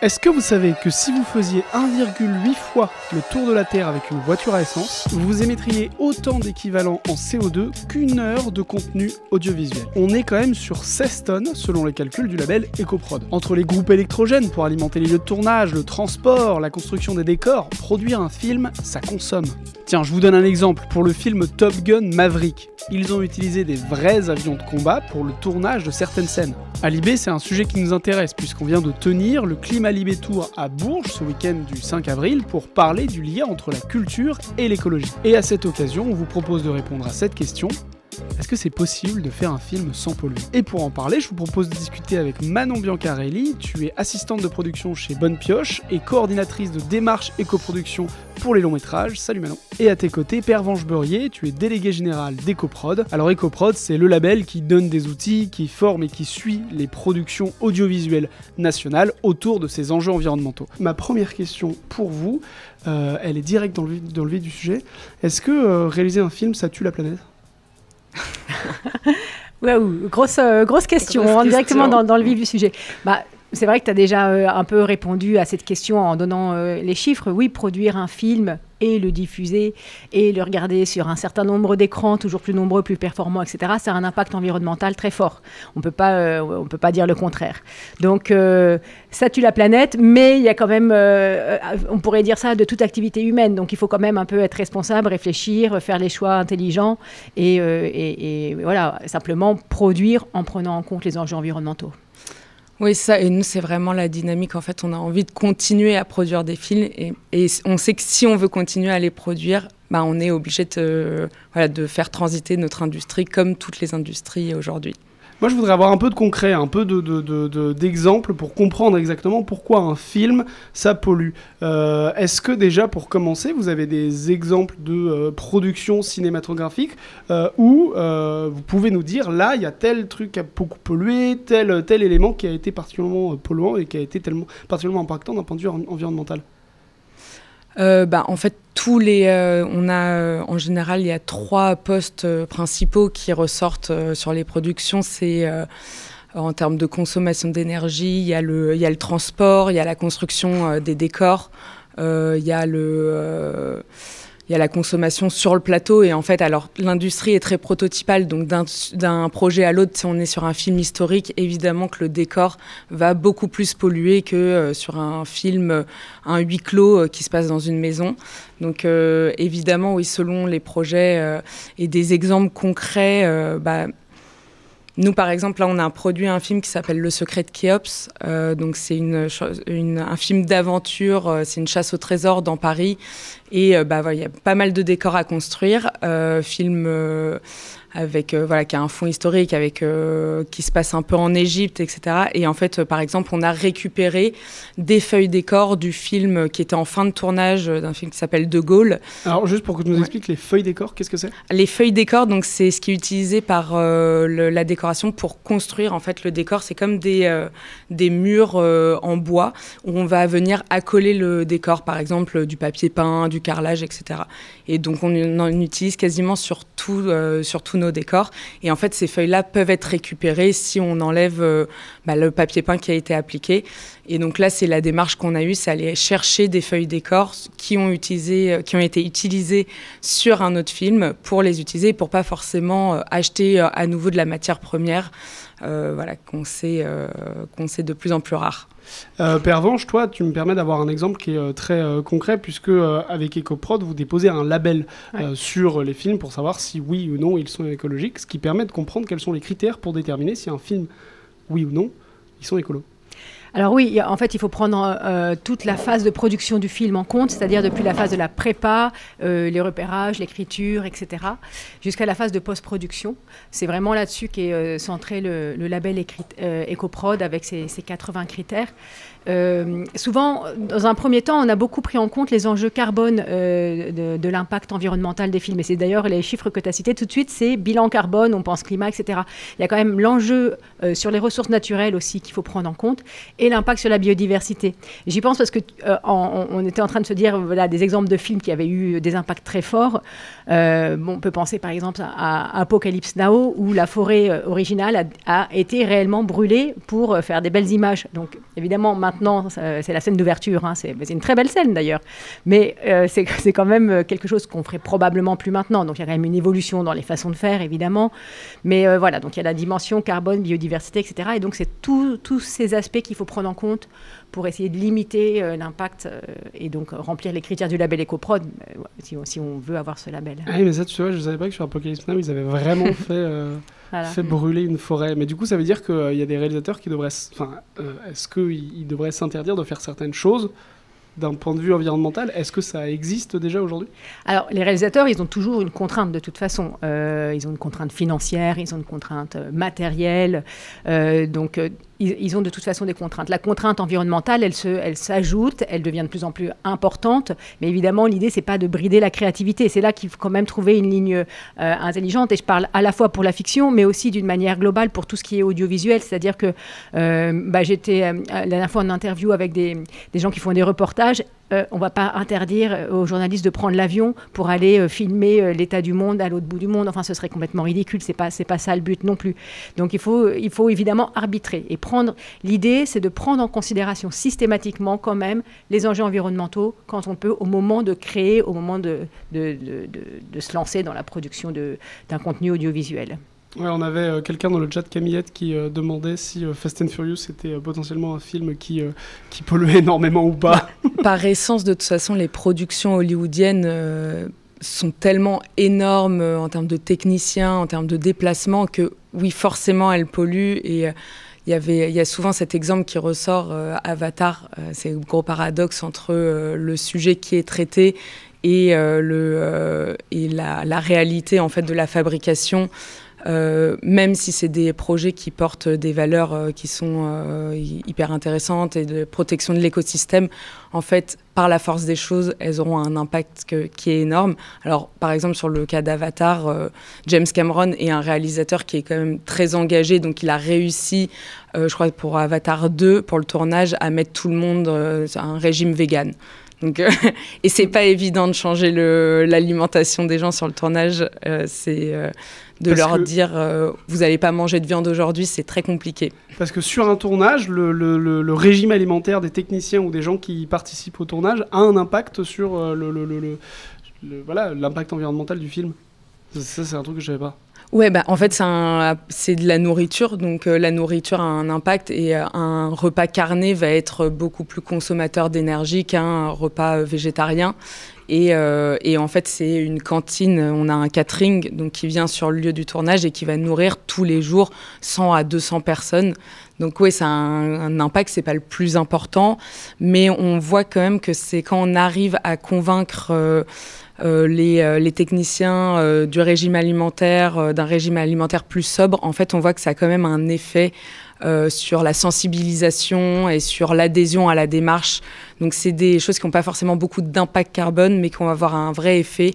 Est-ce que vous savez que si vous faisiez 1,8 fois le tour de la Terre avec une voiture à essence, vous émettriez autant d'équivalent en CO2 qu'une heure de contenu audiovisuel? On est quand même sur 16 tonnes selon les calculs du label EcoProd. Entre les groupes électrogènes pour alimenter les lieux de tournage, le transport, la construction des décors, produire un film, ça consomme. Tiens, je vous donne un exemple. Pour le film Top Gun Maverick, ils ont utilisé des vrais avions de combat pour le tournage de certaines scènes. À Libé, c'est un sujet qui nous intéresse puisqu'on vient de tenir le Climat Libé Tour à Bourges ce week-end du 5 avril pour parler du lien entre la culture et l'écologie. Et à cette occasion, on vous propose de répondre à cette question. Est-ce que c'est possible de faire un film sans polluer? Et pour en parler, je vous propose de discuter avec Manon Biancarelli. Tu es assistante de production chez Bonne Pioche et coordinatrice de démarche éco-production pour les longs métrages. Salut Manon. Et à tes côtés, Pervenche Beurier, tu es délégué général d'EcoProd. Alors EcoProd, c'est le label qui donne des outils, qui forme et qui suit les productions audiovisuelles nationales autour de ces enjeux environnementaux. Ma première question pour vous, elle est directe dans le vif du sujet. Est-ce que réaliser un film, ça tue la planète? Waouh, grosse question, on rentre directement dans le vif du sujet. C'est vrai que tu as déjà un peu répondu à cette question en donnant les chiffres. Oui, produire un film et le diffuser et le regarder sur un certain nombre d'écrans, toujours plus nombreux, plus performants, etc., ça a un impact environnemental très fort. On peut pas dire le contraire. Donc, ça tue la planète, mais il y a quand même, on pourrait dire ça de toute activité humaine. Donc, il faut quand même un peu être responsable, réfléchir, faire les choix intelligents et voilà, simplement produire en prenant en compte les enjeux environnementaux. Oui, ça, et nous, c'est vraiment la dynamique. En fait, on a envie de continuer à produire des films et on sait que si on veut continuer à les produire, on est obligé de faire transiter notre industrie comme toutes les industries aujourd'hui. Moi, je voudrais avoir un peu de concret, un peu d'exemples pour comprendre exactement pourquoi un film, ça pollue. Est-ce que déjà, pour commencer, vous avez des exemples de production cinématographique où vous pouvez nous dire, là, il y a tel truc qui a beaucoup pollué, tel élément qui a été particulièrement polluant et qui a été particulièrement impactant d'un point de vue environnemental? En fait, en général, il y a 3 postes principaux qui ressortent sur les productions. C'est en termes de consommation d'énergie, il y a le transport, il y a la construction des décors, il y a la consommation sur le plateau. Et en fait, alors l'industrie est très prototypale, donc d'un projet à l'autre, si on est sur un film historique, évidemment que le décor va beaucoup plus polluer que sur un film, un huis clos qui se passe dans une maison. Donc évidemment, oui, selon les projets et des exemples concrets, nous, par exemple, là, on a produit un film qui s'appelle Le Secret de Khéops. Donc, c'est un film d'aventure. C'est une chasse au trésor dans Paris. Et il y a pas mal de décors à construire. Film avec qui a un fond historique, qui se passe un peu en Égypte, etc. Et en fait, par exemple, on a récupéré des feuilles décors du film qui était en fin de tournage d'un film qui s'appelle De Gaulle. Alors, juste pour que tu nous expliques les feuilles décors, qu'est-ce que c'est? Les feuilles décors, donc c'est ce qui est utilisé par la décoration pour construire en fait le décor. C'est comme des murs en bois où on va venir accoler le décor, par exemple du papier peint, du carrelage, etc. Et donc on en utilise quasiment sur tous nos décors. Et en fait, ces feuilles-là peuvent être récupérées si on enlève le papier peint qui a été appliqué. Et donc là, c'est la démarche qu'on a eue, c'est aller chercher des feuilles décors qui ont été utilisées sur un autre film pour les utiliser, pour pas forcément acheter à nouveau de la matière première qu'on sait de plus en plus rare. Pervenche, toi, tu me permets d'avoir un exemple qui est très concret, puisque avec EcoProd, vous déposez un label sur les films pour savoir si oui ou non ils sont écologiques, ce qui permet de comprendre quels sont les critères pour déterminer si un film, oui ou non, ils sont écolos. Alors oui, en fait, il faut prendre toute la phase de production du film en compte, c'est-à-dire depuis la phase de la prépa, les repérages, l'écriture, etc., jusqu'à la phase de post-production. C'est vraiment là-dessus qu'est centré le label EcoProd avec ses 80 critères. Souvent, dans un premier temps, on a beaucoup pris en compte les enjeux carbone de l'impact environnemental des films. Et c'est d'ailleurs les chiffres que tu as cités tout de suite, c'est bilan carbone, on pense climat, etc. Il y a quand même l'enjeu sur les ressources naturelles aussi qu'il faut prendre en compte et l'impact sur la biodiversité. J'y pense parce que on était en train de se dire des exemples de films qui avaient eu des impacts très forts. On peut penser par exemple à Apocalypse Now où la forêt originale a été réellement brûlée pour faire des belles images. Donc évidemment, maintenant, maintenant, c'est la scène d'ouverture, hein, c'est une très belle scène d'ailleurs, mais c'est quand même quelque chose qu'on ferait probablement plus maintenant. Donc il y a quand même une évolution dans les façons de faire, évidemment. Mais voilà, donc il y a la dimension carbone, biodiversité, etc. Et donc c'est tous ces aspects qu'il faut prendre en compte pour essayer de limiter l'impact et donc remplir les critères du label EcoProd, si on veut avoir ce label. Ah oui, mais ça, tu vois, je ne savais pas que sur Apocalypse Now, ils avaient vraiment fait brûler une forêt. Mais du coup, ça veut dire qu'il y a des réalisateurs qui devraient... est-ce qu'ils devraient s'interdire de faire certaines choses d'un point de vue environnemental? Est-ce que ça existe déjà aujourd'hui? Alors, les réalisateurs, ils ont toujours une contrainte de toute façon. Ils ont une contrainte financière, ils ont une contrainte matérielle. Donc, ils ont de toute façon des contraintes. La contrainte environnementale, elle s'ajoute, elle devient de plus en plus importante. Mais évidemment, l'idée, c'est pas de brider la créativité. C'est là qu'il faut quand même trouver une ligne intelligente. Et je parle à la fois pour la fiction, mais aussi d'une manière globale pour tout ce qui est audiovisuel. C'est-à-dire que j'étais la dernière fois en interview avec des gens qui font des reportages. On ne va pas interdire aux journalistes de prendre l'avion pour aller filmer l'état du monde à l'autre bout du monde. Enfin, ce serait complètement ridicule. C'est pas ça le but non plus. Donc, il faut évidemment arbitrer. Et l'idée, c'est de prendre en considération systématiquement quand même les enjeux environnementaux quand on peut, au moment de créer, au moment de se lancer dans la production d'un contenu audiovisuel. Ouais, on avait quelqu'un dans le chat, Camillette, qui demandait si Fast and Furious était potentiellement un film qui polluait énormément ou pas. Par essence, de toute façon, les productions hollywoodiennes sont tellement énormes en termes de techniciens, en termes de déplacements, que oui, forcément, elles polluent. Et il y a souvent cet exemple qui ressort, Avatar, c'est le gros paradoxe entre le sujet qui est traité et la réalité en fait, de la fabrication. Même si c'est des projets qui portent des valeurs qui sont hyper intéressantes et de protection de l'écosystème, en fait, par la force des choses, elles auront un impact qui est énorme. Alors, par exemple, sur le cas d'Avatar, James Cameron est un réalisateur qui est quand même très engagé, donc il a réussi, je crois, pour Avatar 2, pour le tournage, à mettre tout le monde sur un régime vegan. Donc, et c'est pas évident de changer l'alimentation des gens sur le tournage. De leur dire vous n'allez pas manger de viande aujourd'hui, c'est très compliqué. Parce que sur un tournage, le régime alimentaire des techniciens ou des gens qui participent au tournage a un impact sur l'impact environnemental du film. Ça, c'est un truc que je savais pas. Ouais, en fait, c'est de la nourriture. Donc, la nourriture a un impact et un repas carné va être beaucoup plus consommateur d'énergie qu'un repas végétarien. Et en fait, c'est une cantine, on a un catering donc, qui vient sur le lieu du tournage et qui va nourrir tous les jours 100 à 200 personnes. Donc oui, ça a un impact, c'est pas le plus important, mais on voit quand même que c'est quand on arrive à convaincre les techniciens du régime alimentaire, d'un régime alimentaire plus sobre, en fait, on voit que ça a quand même un effet sur la sensibilisation et sur l'adhésion à la démarche. Donc, c'est des choses qui n'ont pas forcément beaucoup d'impact carbone, mais qui vont avoir un vrai effet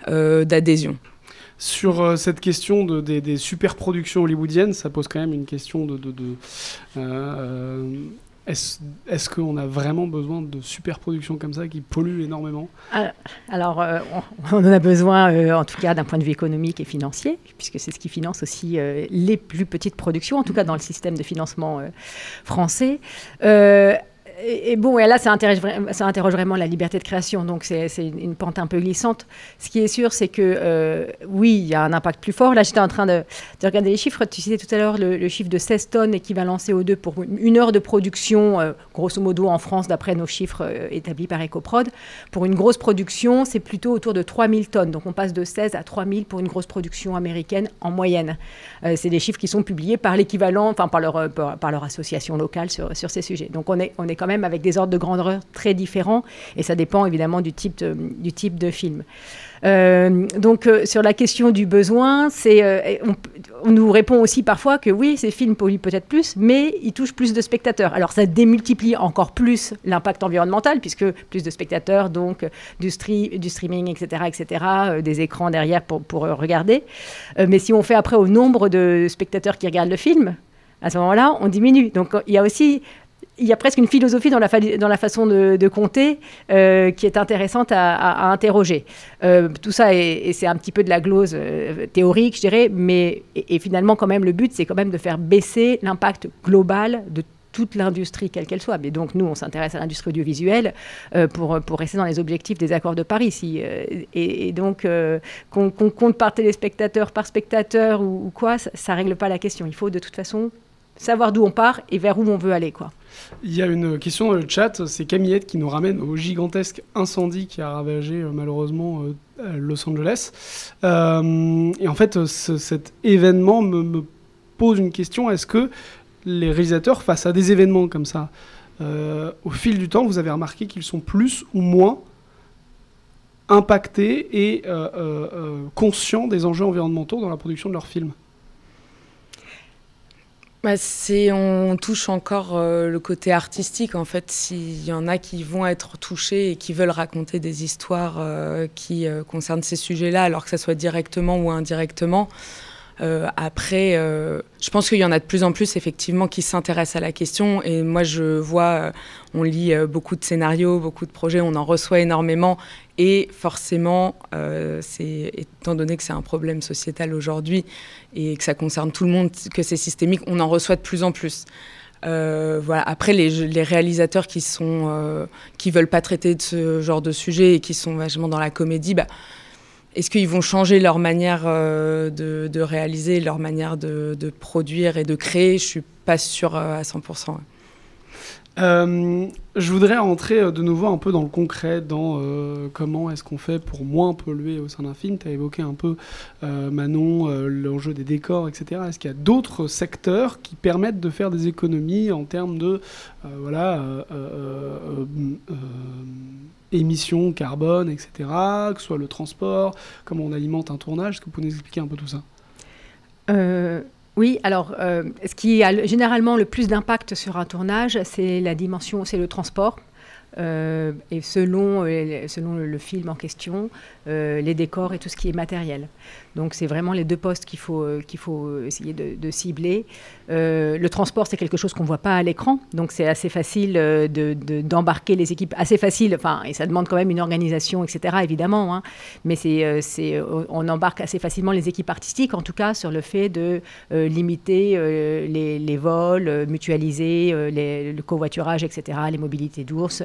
d'adhésion. Sur cette question des super-productions hollywoodiennes, ça pose quand même une question est-ce qu'on a vraiment besoin de super-productions comme ça qui polluent énormément? Alors, on en a besoin, en tout cas, d'un point de vue économique et financier, puisque c'est ce qui finance aussi les plus petites productions, en tout cas dans le système de financement français. Et là, ça interroge vraiment la liberté de création, donc c'est une pente un peu glissante. Ce qui est sûr, c'est que oui, il y a un impact plus fort. Là, j'étais en train de regarder les chiffres. Tu citais tout à l'heure le chiffre de 16 tonnes équivalent CO2 pour une heure de production, grosso modo en France, d'après nos chiffres établis par EcoProd. Pour une grosse production, c'est plutôt autour de 3000 tonnes. Donc, on passe de 16 à 3000 pour une grosse production américaine en moyenne. C'est des chiffres qui sont publiés par l'équivalent, enfin par leur association locale sur ces sujets. Donc, on est quand même avec des ordres de grandeur très différents et ça dépend évidemment du type de film. Donc sur la question du besoin, on nous répond aussi parfois que oui, ces films polluent peut-être plus, mais ils touchent plus de spectateurs. Alors ça démultiplie encore plus l'impact environnemental puisque plus de spectateurs, donc du streaming, etc., des écrans derrière pour regarder. Mais si on fait après au nombre de spectateurs qui regardent le film, à ce moment-là, on diminue. Donc il y a presque une philosophie dans la façon de compter qui est intéressante à interroger. Tout ça, c'est un petit peu de la glose théorique, je dirais, mais et finalement, quand même, le but, c'est quand même de faire baisser l'impact global de toute l'industrie, quelle qu'elle soit. Mais donc, nous, on s'intéresse à l'industrie audiovisuelle pour rester dans les objectifs des accords de Paris. Et donc, qu'on compte par téléspectateur, par spectateur ou quoi, ça ne règle pas la question. Il faut de toute façon savoir d'où on part et vers où on veut aller, quoi. Il y a une question dans le chat, c'est Camillette qui nous ramène au gigantesque incendie qui a ravagé malheureusement Los Angeles. Et en fait, cet événement me pose une question, est-ce que les réalisateurs, face à des événements comme ça, au fil du temps, vous avez remarqué qu'ils sont plus ou moins impactés et conscients des enjeux environnementaux dans la production de leurs films ? On touche encore le côté artistique, en fait. S'il y en a qui vont être touchés et qui veulent raconter des histoires qui concernent ces sujets-là, alors que ça soit directement ou indirectement. Après, je pense qu'il y en a de plus en plus, effectivement, qui s'intéressent à la question. Et moi, je vois, on lit beaucoup de scénarios, beaucoup de projets, on en reçoit énormément. Et forcément, étant donné que c'est un problème sociétal aujourd'hui et que ça concerne tout le monde, que c'est systémique, on en reçoit de plus en plus. Voilà. Après, les réalisateurs qui veulent pas traiter de ce genre de sujet et qui sont vachement dans la comédie, est-ce qu'ils vont changer leur manière de réaliser, leur manière de produire et de créer ? Je suis pas sûre à 100%. Je voudrais rentrer de nouveau un peu dans le concret, dans comment est-ce qu'on fait pour moins polluer au sein d'un film. Tu as évoqué un peu, Manon, l'enjeu des décors, etc. Est-ce qu'il y a d'autres secteurs qui permettent de faire des économies en termes de émissions carbone, etc., que ce soit le transport, comment on alimente un tournage? Est-ce que vous pouvez nous expliquer un peu tout ça? Oui, alors, ce qui a généralement le plus d'impact sur un tournage, c'est la dimension, c'est le transport. Et selon le film en question, les décors et tout ce qui est matériel. Donc c'est vraiment les deux postes qu'il faut essayer de cibler. Le transport, c'est quelque chose qu'on ne voit pas à l'écran, donc c'est assez facile d'embarquer les équipes, assez facile, et ça demande quand même une organisation, etc., évidemment, hein, mais on embarque assez facilement les équipes artistiques, en tout cas, sur le fait de limiter les vols, mutualiser le covoiturage, etc., les mobilités d'ours.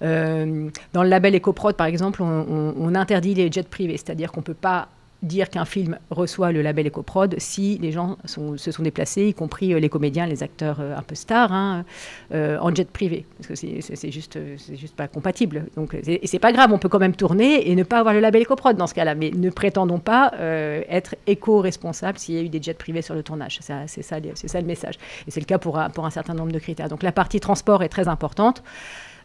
Dans le label EcoProd, par exemple, on interdit les jets privés, c'est-à-dire qu'on ne peut pas dire qu'un film reçoit le label EcoProd si les gens se sont déplacés, y compris les comédiens, les acteurs un peu stars, en jet privé, parce que c'est juste pas compatible. Donc, et c'est pas grave, on peut quand même tourner et ne pas avoir le label EcoProd dans ce cas-là, mais ne prétendons pas être éco-responsable s'il y a eu des jets privés sur le tournage. C'est ça le message. Et c'est le cas pour un certain nombre de critères. Donc la partie transport est très importante.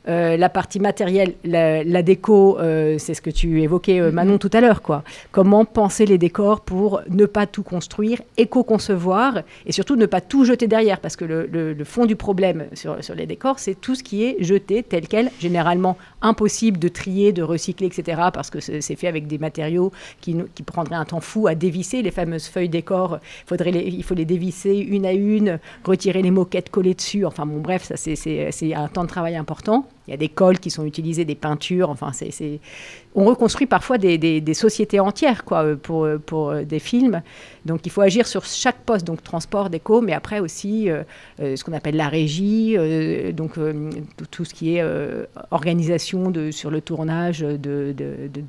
La partie matérielle, la déco, c'est ce que tu évoquais, Manon, tout à l'heure, quoi. Comment penser les décors pour ne pas tout construire, éco-concevoir, et surtout ne pas tout jeter derrière, parce que le fond du problème sur les décors, c'est tout ce qui est jeté tel quel, généralement impossible de trier, de recycler, etc., parce que c'est fait avec des matériaux qui prendraient un temps fou à dévisser. Les fameuses feuilles décors, il faut les dévisser une à une, retirer les moquettes collées dessus, enfin bon, bref, ça c'est un temps de travail important. Il y a des colles qui sont utilisées, des peintures. On reconstruit parfois des sociétés entières, quoi, pour des films. Donc, il faut agir sur chaque poste, donc transport, déco, mais après aussi ce qu'on appelle la régie, tout ce qui est organisation sur le tournage de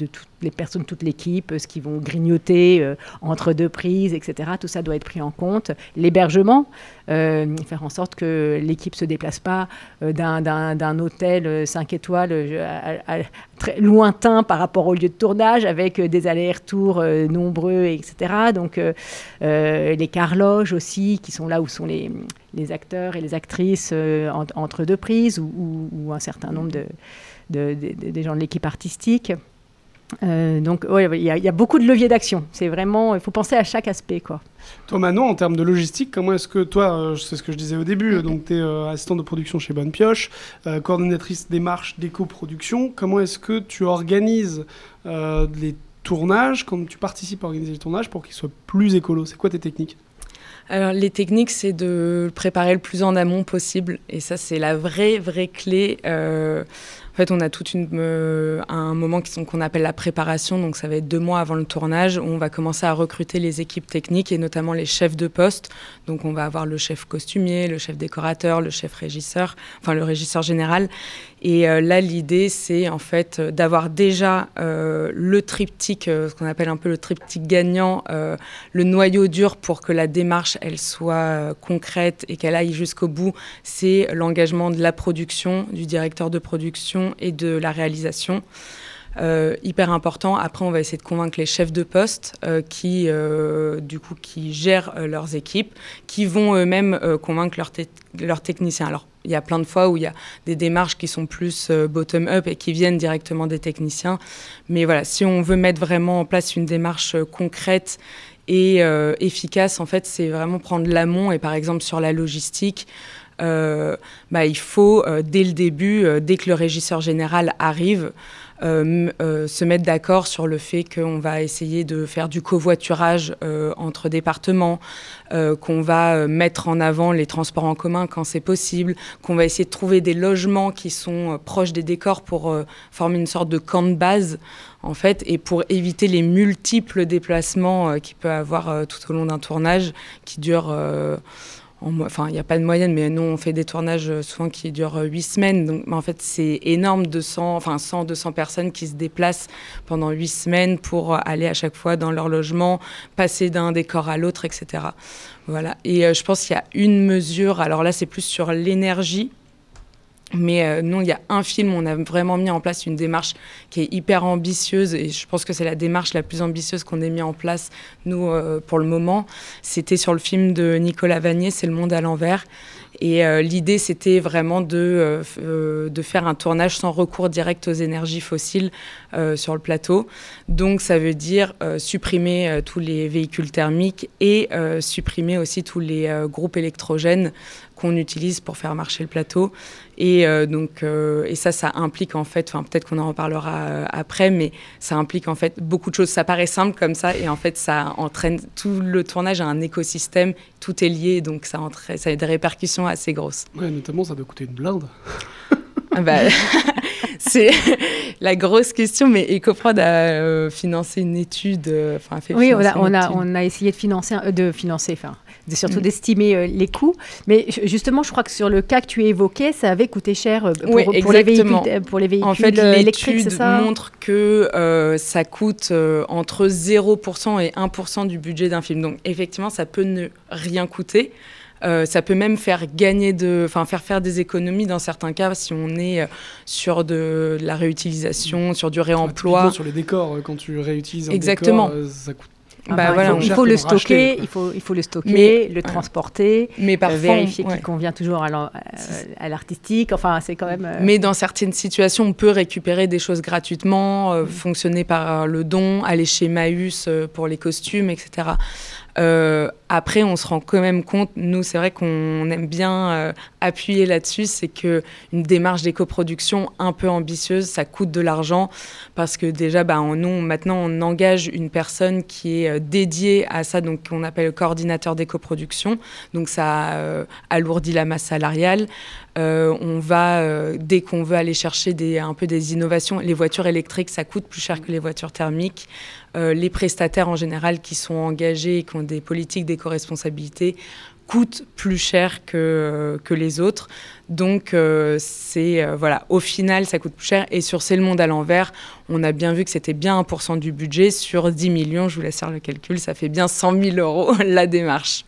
toutes les personnes, toute l'équipe, ce qu'ils vont grignoter entre deux prises, etc. Tout ça doit être pris en compte. L'hébergement, faire en sorte que l'équipe ne se déplace pas d'un hôtel 5 étoiles très lointain par rapport au lieu de tournage, avec des allers-retours nombreux, etc. Donc, les carloges aussi, qui sont là où sont les acteurs et les actrices entre deux prises, ou un certain nombre des gens de l'équipe artistique. Donc, il y a beaucoup de leviers d'action. C'est vraiment, il faut penser à chaque aspect, quoi. Toi, Manon, en termes de logistique, comment est-ce que toi, c'est ce que je disais au début, donc tu es assistante de production chez Bonne Pioche, coordonnatrice démarche d'éco-production, comment est-ce que tu organises les tournages, quand tu participes à organiser les tournages pour qu'ils soient plus écolos? C'est quoi tes techniques? Alors, les techniques, c'est de préparer le plus en amont possible. Et ça, c'est la vraie clé. En fait, on a un moment qu'on appelle la préparation, donc ça va être 2 mois avant le tournage, où on va commencer à recruter les équipes techniques et notamment les chefs de poste. Donc on va avoir le chef costumier, le chef décorateur, le chef régisseur, enfin le régisseur général. Et là, l'idée, c'est en fait d'avoir déjà le triptyque, ce qu'on appelle un peu le triptyque gagnant, le noyau dur pour que la démarche, elle soit concrète et qu'elle aille jusqu'au bout. C'est l'engagement de la production, du directeur de production et de la réalisation. Hyper important. Après, on va essayer de convaincre les chefs de poste qui gèrent leurs équipes, qui vont eux-mêmes convaincre leurs techniciens. Alors, il y a plein de fois où il y a des démarches qui sont plus bottom-up et qui viennent directement des techniciens. Mais voilà, si on veut mettre vraiment en place une démarche concrète et efficace, en fait, c'est vraiment prendre l'amont. Et par exemple, sur la logistique, il faut, dès le début, dès que le régisseur général arrive, se mettre d'accord sur le fait qu'on va essayer de faire du covoiturage entre départements, qu'on va mettre en avant les transports en commun quand c'est possible, qu'on va essayer de trouver des logements qui sont proches des décors pour former une sorte de camp de base, en fait, et pour éviter les multiples déplacements qu'il peut avoir tout au long d'un tournage qui dure... Enfin, il n'y a pas de moyenne, mais nous, on fait des tournages souvent qui durent 8 semaines. Donc, en fait, c'est énorme, 100-200 personnes qui se déplacent pendant 8 semaines pour aller à chaque fois dans leur logement, passer d'un décor à l'autre, etc. Voilà. Et je pense qu'il y a une mesure, alors là, c'est plus sur l'énergie. Mais non, il y a un film où on a vraiment mis en place une démarche qui est hyper ambitieuse et je pense que c'est la démarche la plus ambitieuse qu'on ait mis en place, nous, pour le moment. C'était sur le film de Nicolas Vanier, C'est le monde à l'envers. Et l'idée, c'était vraiment de faire un tournage sans recours direct aux énergies fossiles sur le plateau. Donc, ça veut dire supprimer tous les véhicules thermiques et supprimer aussi tous les groupes électrogènes qu'on utilise pour faire marcher le plateau. Et ça implique en fait, peut-être qu'on en reparlera après, mais ça implique en fait beaucoup de choses. Ça paraît simple comme ça et en fait ça entraîne, tout le tournage a un écosystème, tout est lié, donc ça a des répercussions assez grosses. Ouais, notamment ça doit coûter une blinde. C'est la grosse question, mais Ecoprod a financé une étude. Oui, on a essayé surtout d'estimer les coûts. Mais justement, je crois que sur le cas que tu évoquais, ça avait coûté cher pour les véhicules en fait, électriques, c'est ça ? L'étude montre que ça coûte entre 0% et 1% du budget d'un film. Donc, effectivement, ça peut ne rien coûter. Ça peut même faire faire des économies dans certains cas si on est sur de la réutilisation, sur du réemploi. Sur les décors, quand tu réutilises un Exactement. décor, ça coûte. Il faut le stocker, le transporter, mais parfois, vérifier qu'il convient toujours à l'artistique. Enfin, c'est quand même. Mais dans certaines situations, on peut récupérer des choses gratuitement, fonctionner par le don, aller chez Maüs pour les costumes, etc. Après, on se rend quand même compte, nous, c'est vrai qu'on aime bien appuyer là-dessus, c'est qu'une démarche d'éco-production un peu ambitieuse, ça coûte de l'argent parce que déjà, maintenant, on engage une personne qui est dédiée à ça, donc qu'on appelle le coordinateur d'éco-production. Donc, ça alourdit la masse salariale. Dès qu'on veut aller chercher un peu des innovations, les voitures électriques, ça coûte plus cher que les voitures thermiques. Les prestataires en général qui sont engagés et qui ont des politiques d'éco-responsabilité coûtent plus cher que les autres. Donc, au final, ça coûte plus cher. Et sur C'est le monde à l'envers, on a bien vu que c'était bien 1% du budget. Sur 10 millions, je vous laisse faire le calcul, ça fait bien 100 000 € la démarche.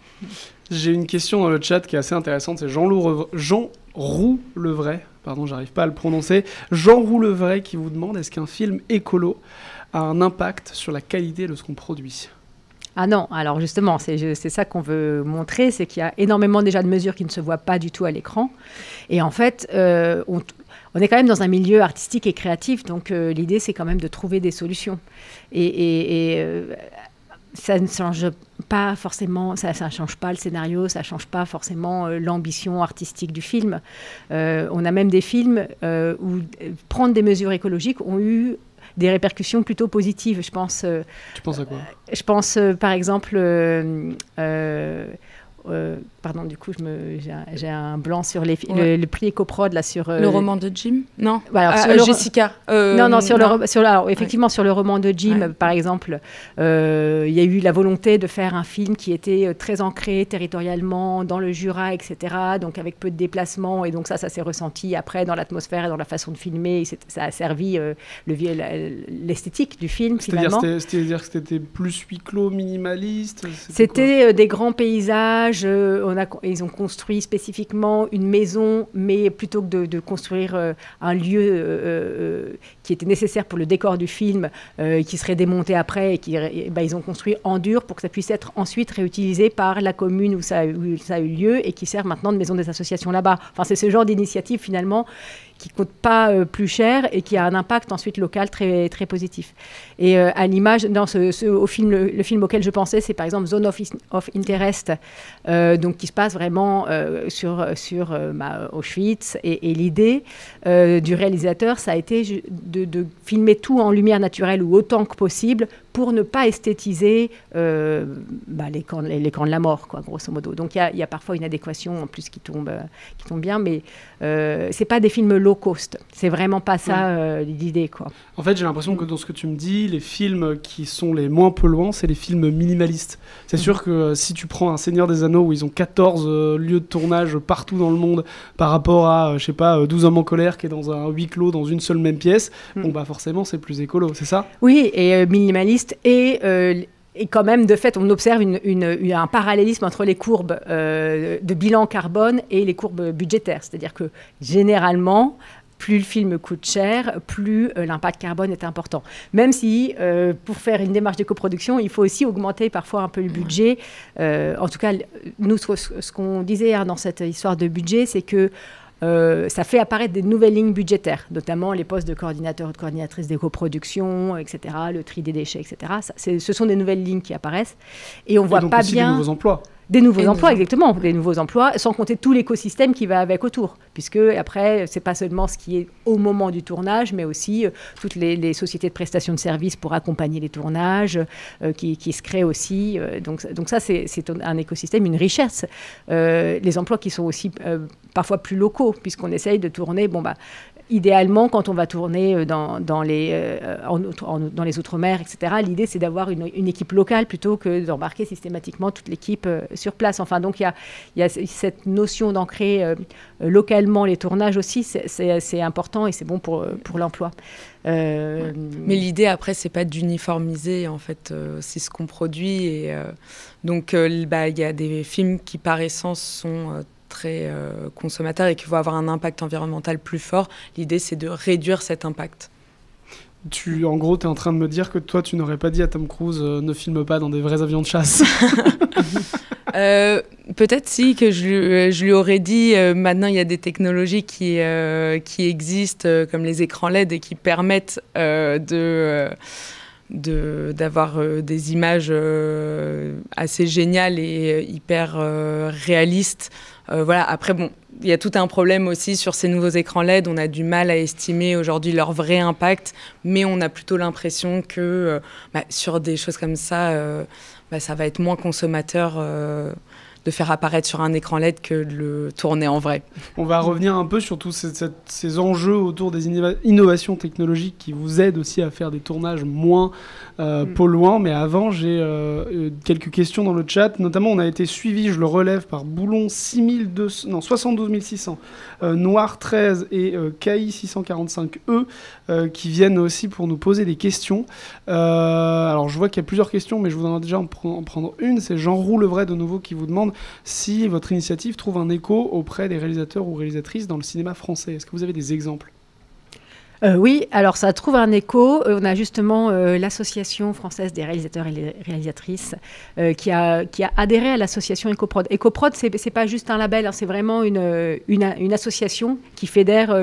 J'ai une question dans le chat qui est assez intéressante. C'est Jean Roux-Levray, pardon, j'arrive pas à le prononcer. Jean Roux-Levray qui vous demande, est-ce qu'un film écolo a un impact sur la qualité de ce qu'on produit ? Ah non, alors justement, c'est ça qu'on veut montrer, c'est qu'il y a énormément déjà de mesures qui ne se voient pas du tout à l'écran. Et en fait, on est quand même dans un milieu artistique et créatif, donc l'idée, c'est quand même de trouver des solutions. Et ça ne change pas forcément, ça ne change pas le scénario, ça ne change pas forcément l'ambition artistique du film. On a même des films où prendre des mesures écologiques ont eu des répercussions plutôt positives, je pense. Tu penses à quoi ? Je pense, par exemple, pardon, du coup, j'ai un blanc sur le prix EcoProd là sur le roman de Jim. Non. Jessica. Non, alors, effectivement, sur le roman de Jim, par exemple, il y a eu la volonté de faire un film qui était très ancré territorialement dans le Jura, etc. Donc avec peu de déplacements, et donc ça s'est ressenti après dans l'atmosphère et dans la façon de filmer. Ça a servi l'esthétique du film finalement. C'est-à-dire que c'était plus huis clos, minimaliste. C'était des grands paysages. Ils ont construit spécifiquement une maison, mais plutôt que de construire un lieu qui était nécessaire pour le décor du film, qui serait démonté après, ils ont construit en dur pour que ça puisse être ensuite réutilisé par la commune où ça a eu lieu et qui sert maintenant de maison des associations là-bas. Enfin, c'est ce genre d'initiative finalement qui ne coûte pas plus cher et qui a un impact ensuite local très, très positif. Et à l'image, dans le film auquel je pensais, c'est par exemple Zone of Interest, donc qui se passe vraiment sur Auschwitz. Et l'idée du réalisateur, ça a été de filmer tout en lumière naturelle ou autant que possible pour ne pas esthétiser les camps de la mort, quoi, grosso modo. Donc il y a parfois une adéquation en plus qui tombe bien, mais c'est pas des films low cost. C'est vraiment pas ça l'idée, quoi. En fait, j'ai l'impression que dans ce que tu me dis, les films qui sont les moins polluants, c'est les films minimalistes. C'est sûr que si tu prends un Seigneur des Anneaux où ils ont 14 lieux de tournage partout dans le monde par rapport à, 12 hommes en colère qui est dans un huis clos dans une seule même pièce, forcément c'est plus écolo, c'est ça ? Oui, et minimaliste et quand même, de fait, on observe un parallélisme entre les courbes de bilan carbone et les courbes budgétaires. C'est-à-dire que, généralement, plus le film coûte cher, plus l'impact carbone est important. Même si, pour faire une démarche de coproduction, il faut aussi augmenter parfois un peu le budget. En tout cas, nous, ce qu'on disait dans cette histoire de budget, c'est que ça fait apparaître des nouvelles lignes budgétaires, notamment les postes de coordinateur ou de coordinatrice des coproductions, etc., le tri des déchets, etc. Ce sont des nouvelles lignes qui apparaissent. Et on voit pas bien... des nouveaux emplois. Des nouveaux emplois, exactement, des nouveaux emplois, sans compter tout l'écosystème qui va avec autour. Puisque, après, c'est pas seulement ce qui est au moment du tournage, mais aussi toutes les sociétés de prestation de services pour accompagner les tournages qui se créent aussi. Donc ça, c'est un écosystème, une richesse. Les emplois qui sont aussi parfois plus locaux, puisqu'on essaye de tourner... Idéalement, quand on va tourner dans les Outre-mer, etc., l'idée, c'est d'avoir une équipe locale plutôt que d'embarquer systématiquement toute l'équipe sur place. Enfin, donc, il y a cette notion d'ancrer localement les tournages aussi, c'est important et c'est bon pour l'emploi. Mais l'idée, après, c'est pas d'uniformiser, en fait, c'est ce qu'on produit. Et, donc, il y a des films qui, par essence, sont... très consommateur et qui va avoir un impact environnemental plus fort. L'idée, c'est de réduire cet impact. En gros, tu es en train de me dire que toi, tu n'aurais pas dit à Tom Cruise ne filme pas dans des vrais avions de chasse. Peut-être si, que je lui aurais dit maintenant, il y a des technologies qui existent, comme les écrans LED, et qui permettent d'avoir des images assez géniales et hyper réalistes. Après, il y a tout un problème aussi sur ces nouveaux écrans LED. On a du mal à estimer aujourd'hui leur vrai impact, mais on a plutôt l'impression que sur des choses comme ça, ça va être moins consommateur de faire apparaître sur un écran LED que de le tourner en vrai. On va revenir un peu sur tous ces enjeux autour des innovations technologiques qui vous aident aussi à faire des tournages moins polluants. Mais avant, j'ai quelques questions dans le chat. Notamment, on a été suivi, je le relève, par Boulon 72 600, Noir 13 et KI 645E qui viennent aussi pour nous poser des questions. Alors, je vois qu'il y a plusieurs questions, mais je voudrais déjà en prendre une. C'est Jean Roux-Levray de nouveau qui vous demande si votre initiative trouve un écho auprès des réalisateurs ou réalisatrices dans le cinéma français. Est-ce que vous avez des exemples ? Oui, alors ça trouve un écho. On a justement l'Association française des réalisateurs et les réalisatrices qui a adhéré à l'association EcoProd. EcoProd, c'est pas juste un label, hein, c'est vraiment une association qui fédère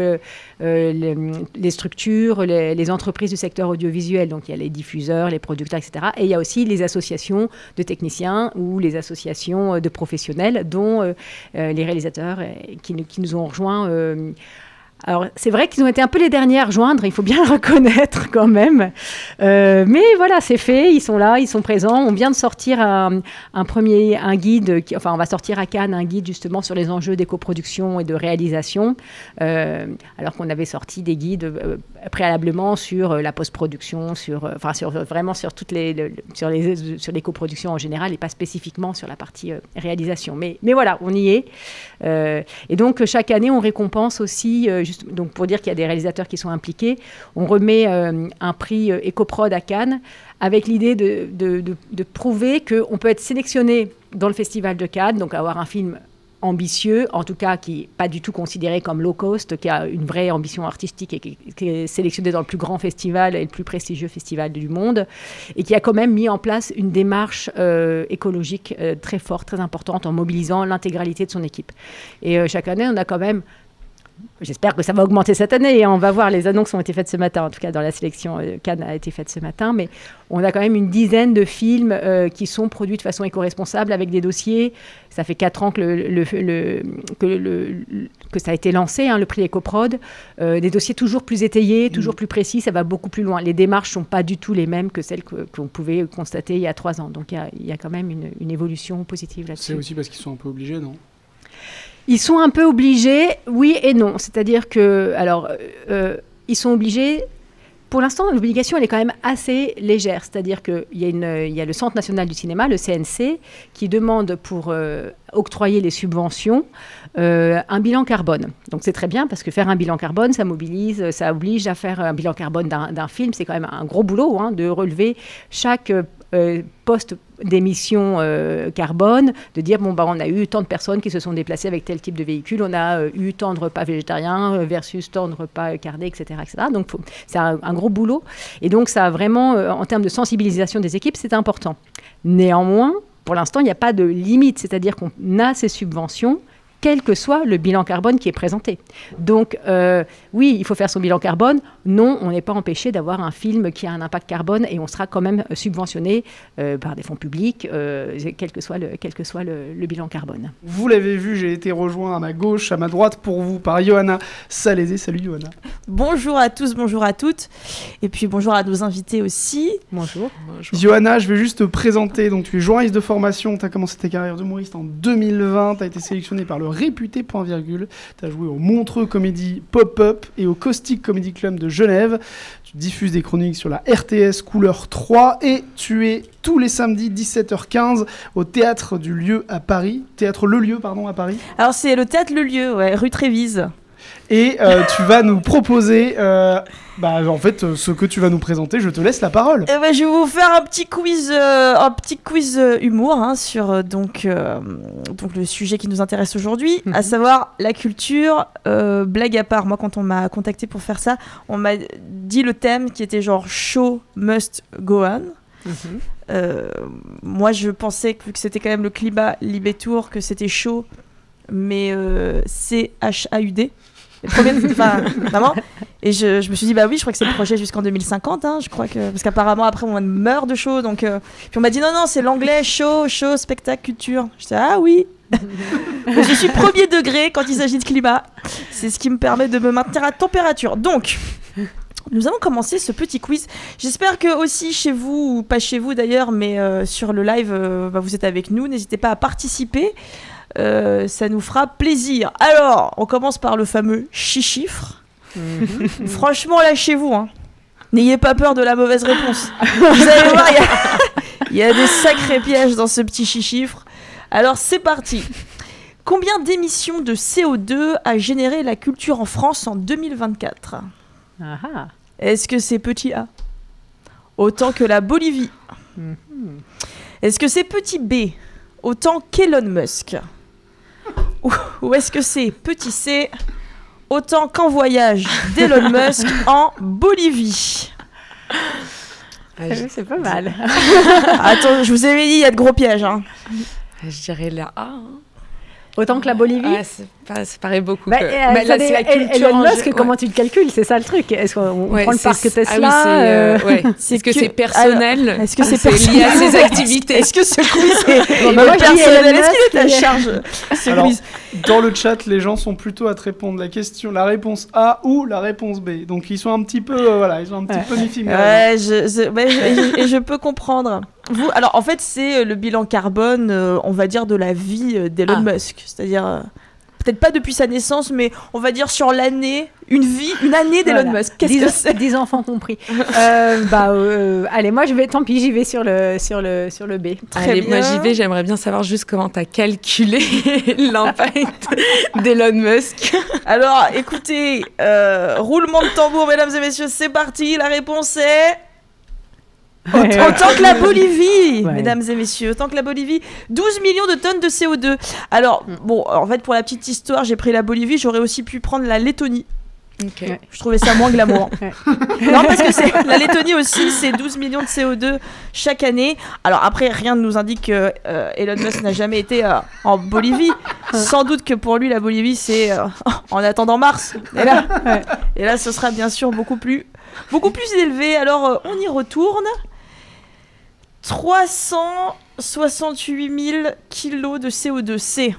les structures, les entreprises du secteur audiovisuel. Donc il y a les diffuseurs, les producteurs, etc. Et il y a aussi les associations de techniciens ou les associations de professionnels, dont les réalisateurs qui nous ont rejoints Alors, c'est vrai qu'ils ont été un peu les derniers à rejoindre, il faut bien le reconnaître quand même. Mais voilà, c'est fait, ils sont là, ils sont présents. On vient de sortir un guide, on va sortir à Cannes un guide justement sur les enjeux d'éco-production et de réalisation, alors qu'on avait sorti des guides préalablement sur la post-production, vraiment sur sur l'éco-production en général et pas spécifiquement sur la partie réalisation. Mais voilà, on y est. Et donc, chaque année, on récompense aussi, donc pour dire qu'il y a des réalisateurs qui sont impliqués, on remet un prix EcoProd à Cannes avec l'idée de prouver qu'on peut être sélectionné dans le Festival de Cannes, donc avoir un film ambitieux, en tout cas qui n'est pas du tout considéré comme low cost, qui a une vraie ambition artistique et qui est sélectionné dans le plus grand festival et le plus prestigieux festival du monde, et qui a quand même mis en place une démarche écologique très forte, très importante, en mobilisant l'intégralité de son équipe. Et chaque année, on a quand même... J'espère que ça va augmenter cette année. On va voir, les annonces ont été faites ce matin. En tout cas, dans la sélection, Cannes a été faite ce matin. Mais on a quand même une dizaine de films qui sont produits de façon éco-responsable avec des dossiers. Ça fait 4 ans que ça a été lancé, le prix EcoProd. Des dossiers toujours plus étayés, toujours plus précis. Ça va beaucoup plus loin. Les démarches ne sont pas du tout les mêmes que celles qu'on pouvait constater il y a 3 ans. Donc, il y a quand même une évolution positive là-dessus. C'est aussi parce qu'ils sont un peu obligés, non ? Ils sont un peu obligés, oui et non. C'est-à-dire que, ils sont obligés. Pour l'instant, l'obligation, elle est quand même assez légère. C'est-à-dire qu'il y a le Centre national du cinéma, le CNC, qui demande pour octroyer les subventions un bilan carbone. Donc c'est très bien parce que faire un bilan carbone, ça mobilise, ça oblige à faire un bilan carbone d'un film. C'est quand même un gros boulot de relever chaque poste d'émissions carbone, de dire on a eu tant de personnes qui se sont déplacées avec tel type de véhicule, on a eu tant de repas végétariens versus tant de repas carnés, etc. Donc c'est un gros boulot. Et donc ça a vraiment, en termes de sensibilisation des équipes, c'est important. Néanmoins, pour l'instant, il n'y a pas de limite, c'est-à-dire qu'on a ces subventions quel que soit le bilan carbone qui est présenté. Donc, oui, il faut faire son bilan carbone. Non, on n'est pas empêché d'avoir un film qui a un impact carbone et on sera quand même subventionné par des fonds publics, quel que soit le bilan carbone. Vous l'avez vu, j'ai été rejoint à ma gauche, à ma droite pour vous par Johanna Salézé. Salut Johanna. Bonjour à tous, bonjour à toutes. Et puis bonjour à nos invités aussi. Bonjour. Johanna, je vais juste te présenter. Donc, tu es journaliste de formation, tu as commencé ta carrière d'humoriste en 2020, tu as été sélectionné par le réputé Point Virgule. Tu as joué au Montreux Comédie Pop-Up et au Caustic Comedy Club de Genève. Tu diffuses des chroniques sur la RTS Couleur 3 et tu es tous les samedis 17h15 au Théâtre du Lieu à Paris. Théâtre Le Lieu, pardon, à Paris. Alors c'est le Théâtre Le Lieu, ouais, rue Trévise. Et tu vas nous proposer, en fait, ce que tu vas nous présenter. Je te laisse la parole. Je vais vous faire un petit quiz humour sur donc le sujet qui nous intéresse aujourd'hui, à savoir la culture. Blague à part, moi quand on m'a contacté pour faire ça, on m'a dit le thème qui était genre show must go on. Moi je pensais que vu que c'était quand même le climat Libétour, que c'était chaud, mais CHAUD. Vraiment. Et je me suis dit, oui, je crois que c'est le projet jusqu'en 2050. Je crois que... Parce qu'apparemment, après, on meurt de chaud. Donc, puis on m'a dit, non, c'est l'anglais, show, spectacle, culture. Je disais, ah oui. Je suis premier degré quand il s'agit de climat. C'est ce qui me permet de me maintenir à température. Donc, nous allons commencer ce petit quiz. J'espère que aussi chez vous, ou pas chez vous d'ailleurs, mais sur le live, vous êtes avec nous. N'hésitez pas à participer. Ça nous fera plaisir. Alors, on commence par le fameux chiffre. Franchement, lâchez-vous. N'ayez pas peur de la mauvaise réponse. Vous allez voir, il y a des sacrés pièges dans ce petit chiffre. Alors, c'est parti. Combien d'émissions de CO2 a généré la culture en France en 2024 ? Est-ce que c'est petit A ? Autant que la Bolivie. Est-ce que c'est petit B ? Autant qu'Elon Musk. Ou est-ce que c'est petit C, autant qu'en voyage d'Elon Musk en Bolivie? C'est pas mal. Attends, je vous avais dit, il y a de gros pièges. Je dirais la A. Autant que la Bolivie. Ça paraît beaucoup. Là, c'est la culture Elon Musk, comment tu le calcules? C'est ça le truc. Est-ce qu'on prend le parc Tesla? Ah oui, est-ce que c'est personnel? Est-ce que c'est lié à ses activités? Est-ce que ce quiz est moi, personnel? Est-ce qu'il est à charge? Alors, dans le chat, les gens sont plutôt à te répondre la réponse A ou la réponse B. Donc ils sont un petit peu, peu mi-figue. Ouais, et je peux comprendre. Alors en fait, c'est le bilan carbone, on va dire, de la vie d'Elon Musk. C'est-à-dire, peut-être pas depuis sa naissance, mais on va dire sur l'année, une année d'Elon Musk. Qu'est-ce que c'est? 10 enfants compris. Allez, moi j'y vais sur le B. Très bien. Moi j'y vais, j'aimerais bien savoir juste comment tu as calculé l'impact d'Elon Musk. Alors écoutez, roulement de tambour, mesdames et messieurs, c'est parti. La réponse est... Autant que la Bolivie, mesdames et messieurs, autant que la Bolivie, 12 millions de tonnes de CO2. Alors, bon, en fait, pour la petite histoire, j'ai pris la Bolivie, j'aurais aussi pu prendre la Lettonie. Okay. Je trouvais ça moins glamour. Non, parce que la Lettonie aussi, c'est 12 millions de CO2 chaque année. Alors après, rien ne nous indique que Elon Musk n'a jamais été en Bolivie. Sans doute que pour lui, la Bolivie, c'est en attendant Mars. Et là, ce sera bien sûr beaucoup plus élevé. Alors, on y retourne. 368 000 kilos de CO2, c'est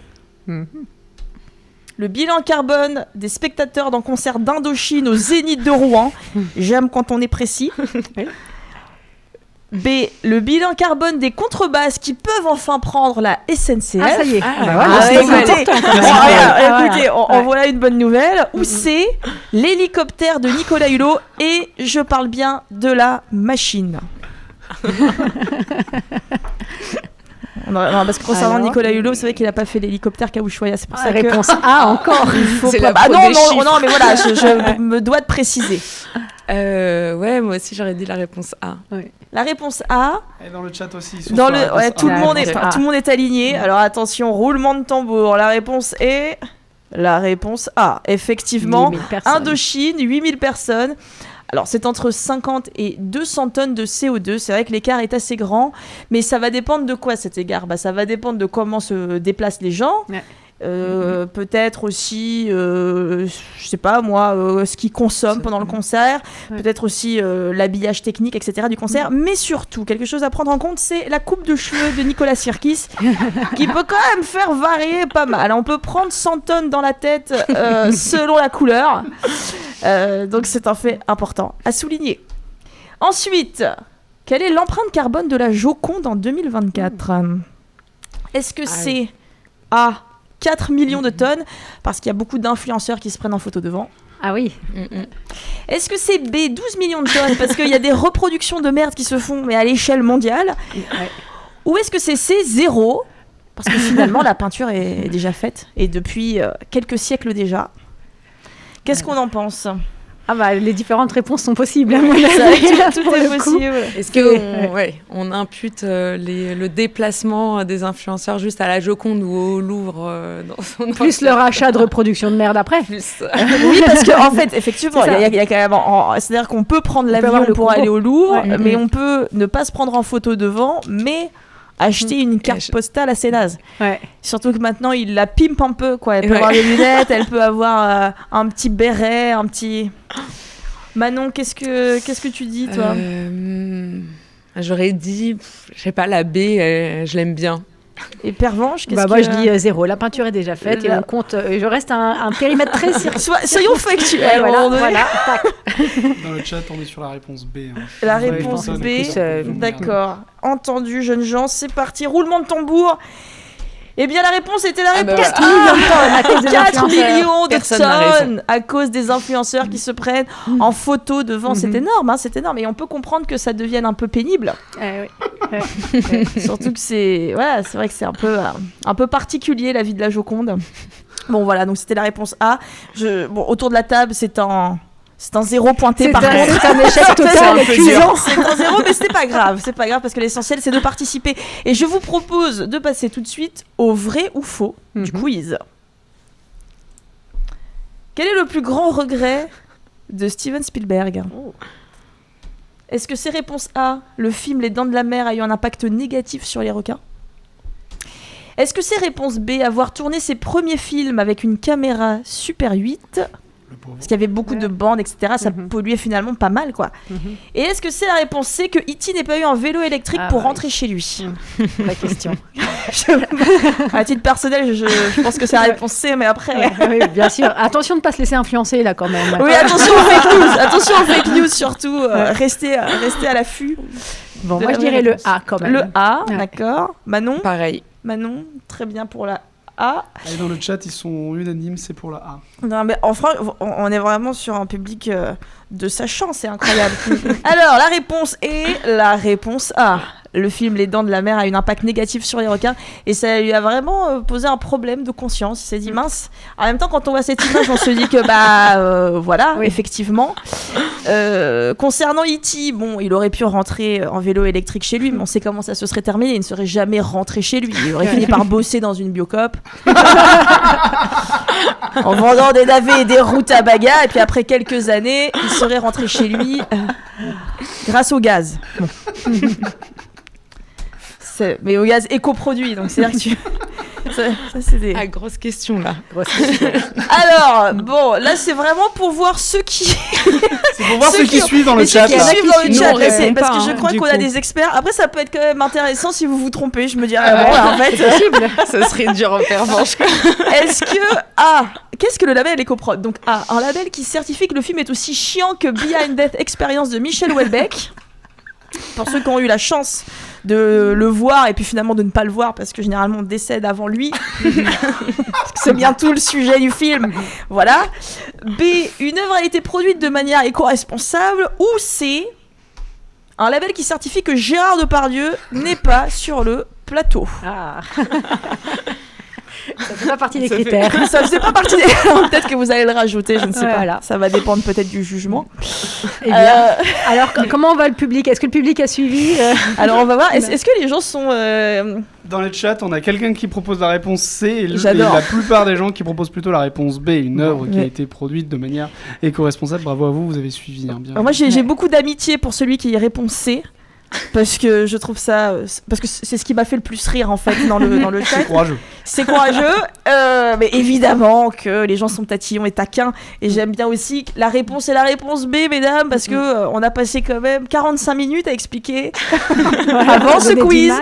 le bilan carbone des spectateurs d'un concert d'Indochine au Zénith de Rouen. J'aime quand on est précis. B, le bilan carbone des contrebasses qui peuvent enfin prendre la SNCF. Ah, ça y est. Écoutez, en voilà une bonne nouvelle. Ou C, l'hélicoptère de Nicolas Hulot. Et je parle bien de la machine. Non, parce que concernant Nicolas Hulot, c'est vrai qu'il n'a pas fait l'hélicoptère qu'à Ushuaïa. C'est pour ça que... Réponse A encore. C'est non, mais voilà, je me dois de préciser. Moi aussi j'aurais dit la réponse A. La réponse A. Et dans le chat aussi. Tout le monde est aligné. Alors attention, roulement de tambour. La réponse est la réponse A. Effectivement, Indochine, 8000 personnes. Alors, c'est entre 50 et 200 tonnes de CO2. C'est vrai que l'écart est assez grand, mais ça va dépendre de quoi cet égard? Ça va dépendre de comment se déplacent les gens. Ouais. Peut-être aussi, je sais pas moi, ce qu'ils consomment pendant le concert. Ouais. Peut-être aussi l'habillage technique, etc. du concert. Mais surtout, quelque chose à prendre en compte, c'est la coupe de cheveux de Nicolas Sirkis, qui peut quand même faire varier pas mal. On peut prendre 100 tonnes dans la tête selon la couleur. Donc c'est un fait important à souligner. Ensuite, quelle est l'empreinte carbone de la Joconde en 2024 ? Est-ce que c'est A, 4 millions de tonnes, parce qu'il y a beaucoup d'influenceurs qui se prennent en photo devant. Ah oui. Est-ce que c'est B, 12 millions de tonnes, parce qu'il y a des reproductions de merde qui se font, mais à l'échelle mondiale. Ou est-ce que c'est C, 0, parce que finalement la peinture est déjà faite, et depuis quelques siècles déjà. Qu'est-ce qu'on en pense ? Les différentes réponses sont possibles. C'est vrai que tout est possible. Est-ce qu'on impute le déplacement des influenceurs juste à la Joconde ou au Louvre plus leur achat de reproduction de merde après. Oui, parce qu'en fait, effectivement, il y a quand même... c'est-à-dire qu'on peut prendre l'avion pour aller au Louvre, mais on peut ne pas se prendre en photo devant, mais... acheter une carte postale assez naze. Surtout que maintenant, il la pimpe un peu, quoi. Elle peut avoir des lunettes, elle peut avoir un petit béret, un petit... Manon, qu'est-ce que tu dis, toi ? J'aurais dit, je sais pas, la B, je l'aime bien. Et Pervenche, moi je dis 0, la peinture est déjà faite et on compte, je reste un périmètre très circonscrit. Soyons factuels. Voilà. Dans le chat, on est sur la réponse B. La réponse B, d'accord. Entendu, jeunes gens, c'est parti, roulement de tambour. Eh bien, la réponse était la réponse 4 millions de tonnes à cause des influenceurs qui se prennent en photo devant. C'est énorme, c'est énorme. Et on peut comprendre que ça devienne un peu pénible. Surtout que c'est vrai que c'est un peu particulier la vie de la Joconde. Bon, voilà, donc c'était la réponse A. Autour de la table, c'est un 0 pointé par contre. C'est un échec total. C'est un 0, mais c'est pas grave. C'est pas grave parce que l'essentiel c'est de participer. Et je vous propose de passer tout de suite au vrai ou faux du quiz. Quel est le plus grand regret de Steven Spielberg ? Est-ce que c'est réponse A, le film Les Dents de la Mer a eu un impact négatif sur les requins ? Est-ce que c'est réponse B, avoir tourné ses premiers films avec une caméra Super 8 ? Parce qu'il y avait beaucoup de bandes, etc. Ça polluait finalement pas mal, quoi. Et est-ce que c'est la réponse C, que E.T. n'ait pas eu un vélo électrique pour rentrer chez lui ? La question. À titre personnel, je pense que c'est la réponse C, mais après... Oui, bien sûr. Attention de ne pas se laisser influencer, là, quand même. Oui, attention aux fake news. Attention aux fake news, surtout. Restez à l'affût. Bon, moi, je dirais le A, quand même. Le A, d'accord. Manon ? Pareil. Manon, très bien pour la A. Et dans le chat, ils sont unanimes, c'est pour la A. Non, mais enfin, on est vraiment sur un public de sachant, c'est incroyable. Alors, la réponse est la réponse A. Le film Les Dents de la Mer a eu un impact négatif sur les requins et ça lui a vraiment posé un problème de conscience. Il s'est dit mince. En même temps, quand on voit cette image, on se dit que voilà, effectivement. Concernant E.T., bon, il aurait pu rentrer en vélo électrique chez lui, mais on sait comment ça se serait terminé. Il ne serait jamais rentré chez lui. Il aurait fini par bosser dans une Biocop en vendant des navets et des routes à baga. Et puis après quelques années, il serait rentré chez lui grâce au gaz. Bon. Mais au gaz éco-produit, donc c'est-à-dire que ça c'est des... Ah, grosse question, là. Alors, bon, là, c'est vraiment pour voir ceux qui... C'est pour voir ceux qui suivent dans le chat. Ceux qui suivent dans le chat, parce que je crois du qu'on coup. a des experts. Après, ça peut être quand même intéressant si vous vous trompez. Je me dirais, en fait... Ça serait dur en pervenche. Est-ce que... qu'est-ce que le label Ecoprod ? Donc, un label qui certifie que le film est aussi chiant que Behind Death Experience de Michel Houellebecq. Pour ceux qui ont eu la chance de le voir et puis finalement de ne pas le voir parce que généralement on décède avant lui. C'est bien tout le sujet du film. Voilà. B, une œuvre a été produite de manière éco-responsable. Ou C, un label qui certifie que Gérard Depardieu n'est pas sur le plateau. Ça fait pas partie des critères. Ça faisait pas partie des... Peut-être que vous allez le rajouter, je ne sais pas. Voilà. Ça va dépendre peut-être du jugement. Eh bien, alors, comment va le public ? Est-ce que le public a suivi Alors, on va voir. Est-ce que les gens sont... Dans le chat, on a quelqu'un qui propose la réponse C et J'adore. la plupart des gens qui proposent plutôt la réponse B, une œuvre qui a été produite de manière éco-responsable. Bravo à vous, vous avez suivi bien. Alors moi, j'ai beaucoup d'amitié pour celui qui répond C. Parce que je trouve ça... Parce que c'est ce qui m'a fait le plus rire, en fait, dans le chat. C'est courageux. C'est courageux. Mais évidemment que les gens sont tatillons et taquins. Et j'aime bien aussi que la réponse est la réponse B, mesdames, parce que on a passé quand même 45 minutes à expliquer avant ce quiz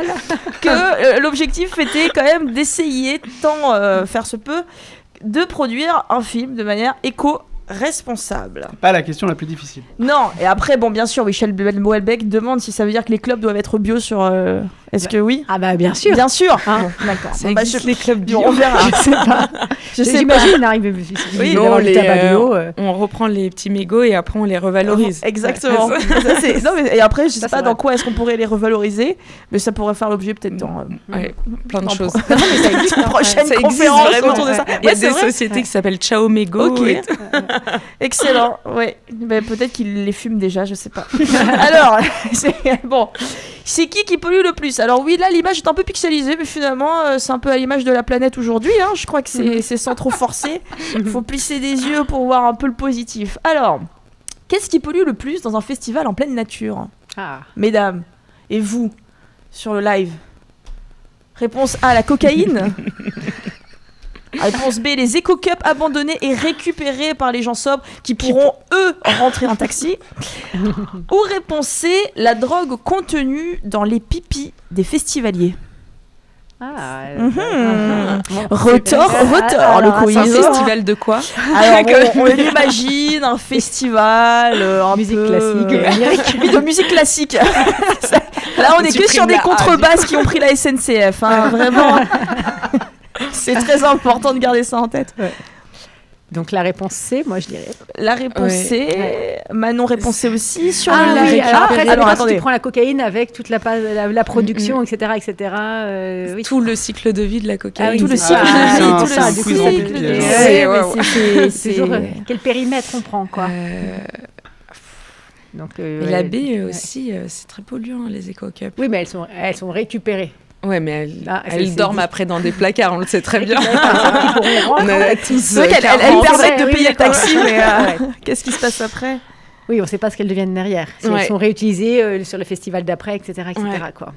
que l'objectif était quand même d'essayer, tant faire se peut, de produire un film de manière éco-responsable. Pas la question la plus difficile. Non, et après, bon, bien sûr, Michel Houellebecq demande si ça veut dire que les clubs doivent être bio sur... Est-ce que oui ? Ah bah bien sûr. Bien sûr. Hein, bon, d'accord. Ça existe les clubs bio. On verra. Je sais pas. J'imagine, Oui, d'avoir du tabac bio. On reprend les petits mégots et après on les revalorise. Exactement. Ouais. Non, mais, et après, je sais Ça, pas c'est dans vrai. quoi est-ce qu'on pourrait les revaloriser, mais ça pourrait faire l'objet peut-être dans... Ouais, plein de dans choses. Non, mais ça existe, une prochaine Ça existe conférence vraiment. autour de ça. Il y a Ouais, c'est des vrai. sociétés qui s'appellent Ciao Mégo. Ok. et- Excellent, ouais. Ben, peut-être qu'ils les fument déjà, je sais pas. Alors, bon, c'est qui pollue le plus ? Alors oui, là, l'image est un peu pixelisée, mais finalement, c'est un peu à l'image de la planète aujourd'hui. Hein. Je crois que c'est sans trop forcer. Il faut plisser des yeux pour voir un peu le positif. Alors, qu'est-ce qui pollue le plus dans un festival en pleine nature ? Mesdames, et vous, sur le live ? Réponse A, la cocaïne. Réponse B, les éco-cups abandonnés et récupérés par les gens sobres qui pourront, eux, rentrer en taxi. Ou réponse C, la drogue contenue dans les pipis des festivaliers. Retort, le quiz. C'est un festival de quoi ? Alors, on imagine un festival un Musique peu, classique. Oui, de musique classique. Là, on est que sur des contrebasses qui ont pris la SNCF. Hein, vraiment. C'est très important de garder ça en tête. Ouais. Donc la réponse C, moi je dirais. La réponse C, Manon réponse C aussi sur Ah le oui, live. alors après, ça dépend si attendez. tu prends la cocaïne avec toute la production, etc. oui. Tout le cycle de vie de la cocaïne. Tout le c'est cycle ça. de vie, tout c'est un le quiz rempli de cycle de pièges. vie. Ouais, Ouais, ouais, mais c'est toujours, quel périmètre on prend, quoi. Donc, Et la B aussi, c'est très polluant, les éco-cups. Oui, mais elles sont récupérées. Ouais, mais elles c'est dorment dit. après dans des placards, on le sait très bien. On On a tous C'est vrai qu'elle 40. permet de Oui, payer le d'accord. taxi, mais Ouais. qu'est-ce qui se passe après ? Oui, on ne sait pas ce qu'elles deviennent derrière. Si Ouais. elles sont réutilisées sur le festival d'après, etc. Ouais. quoi.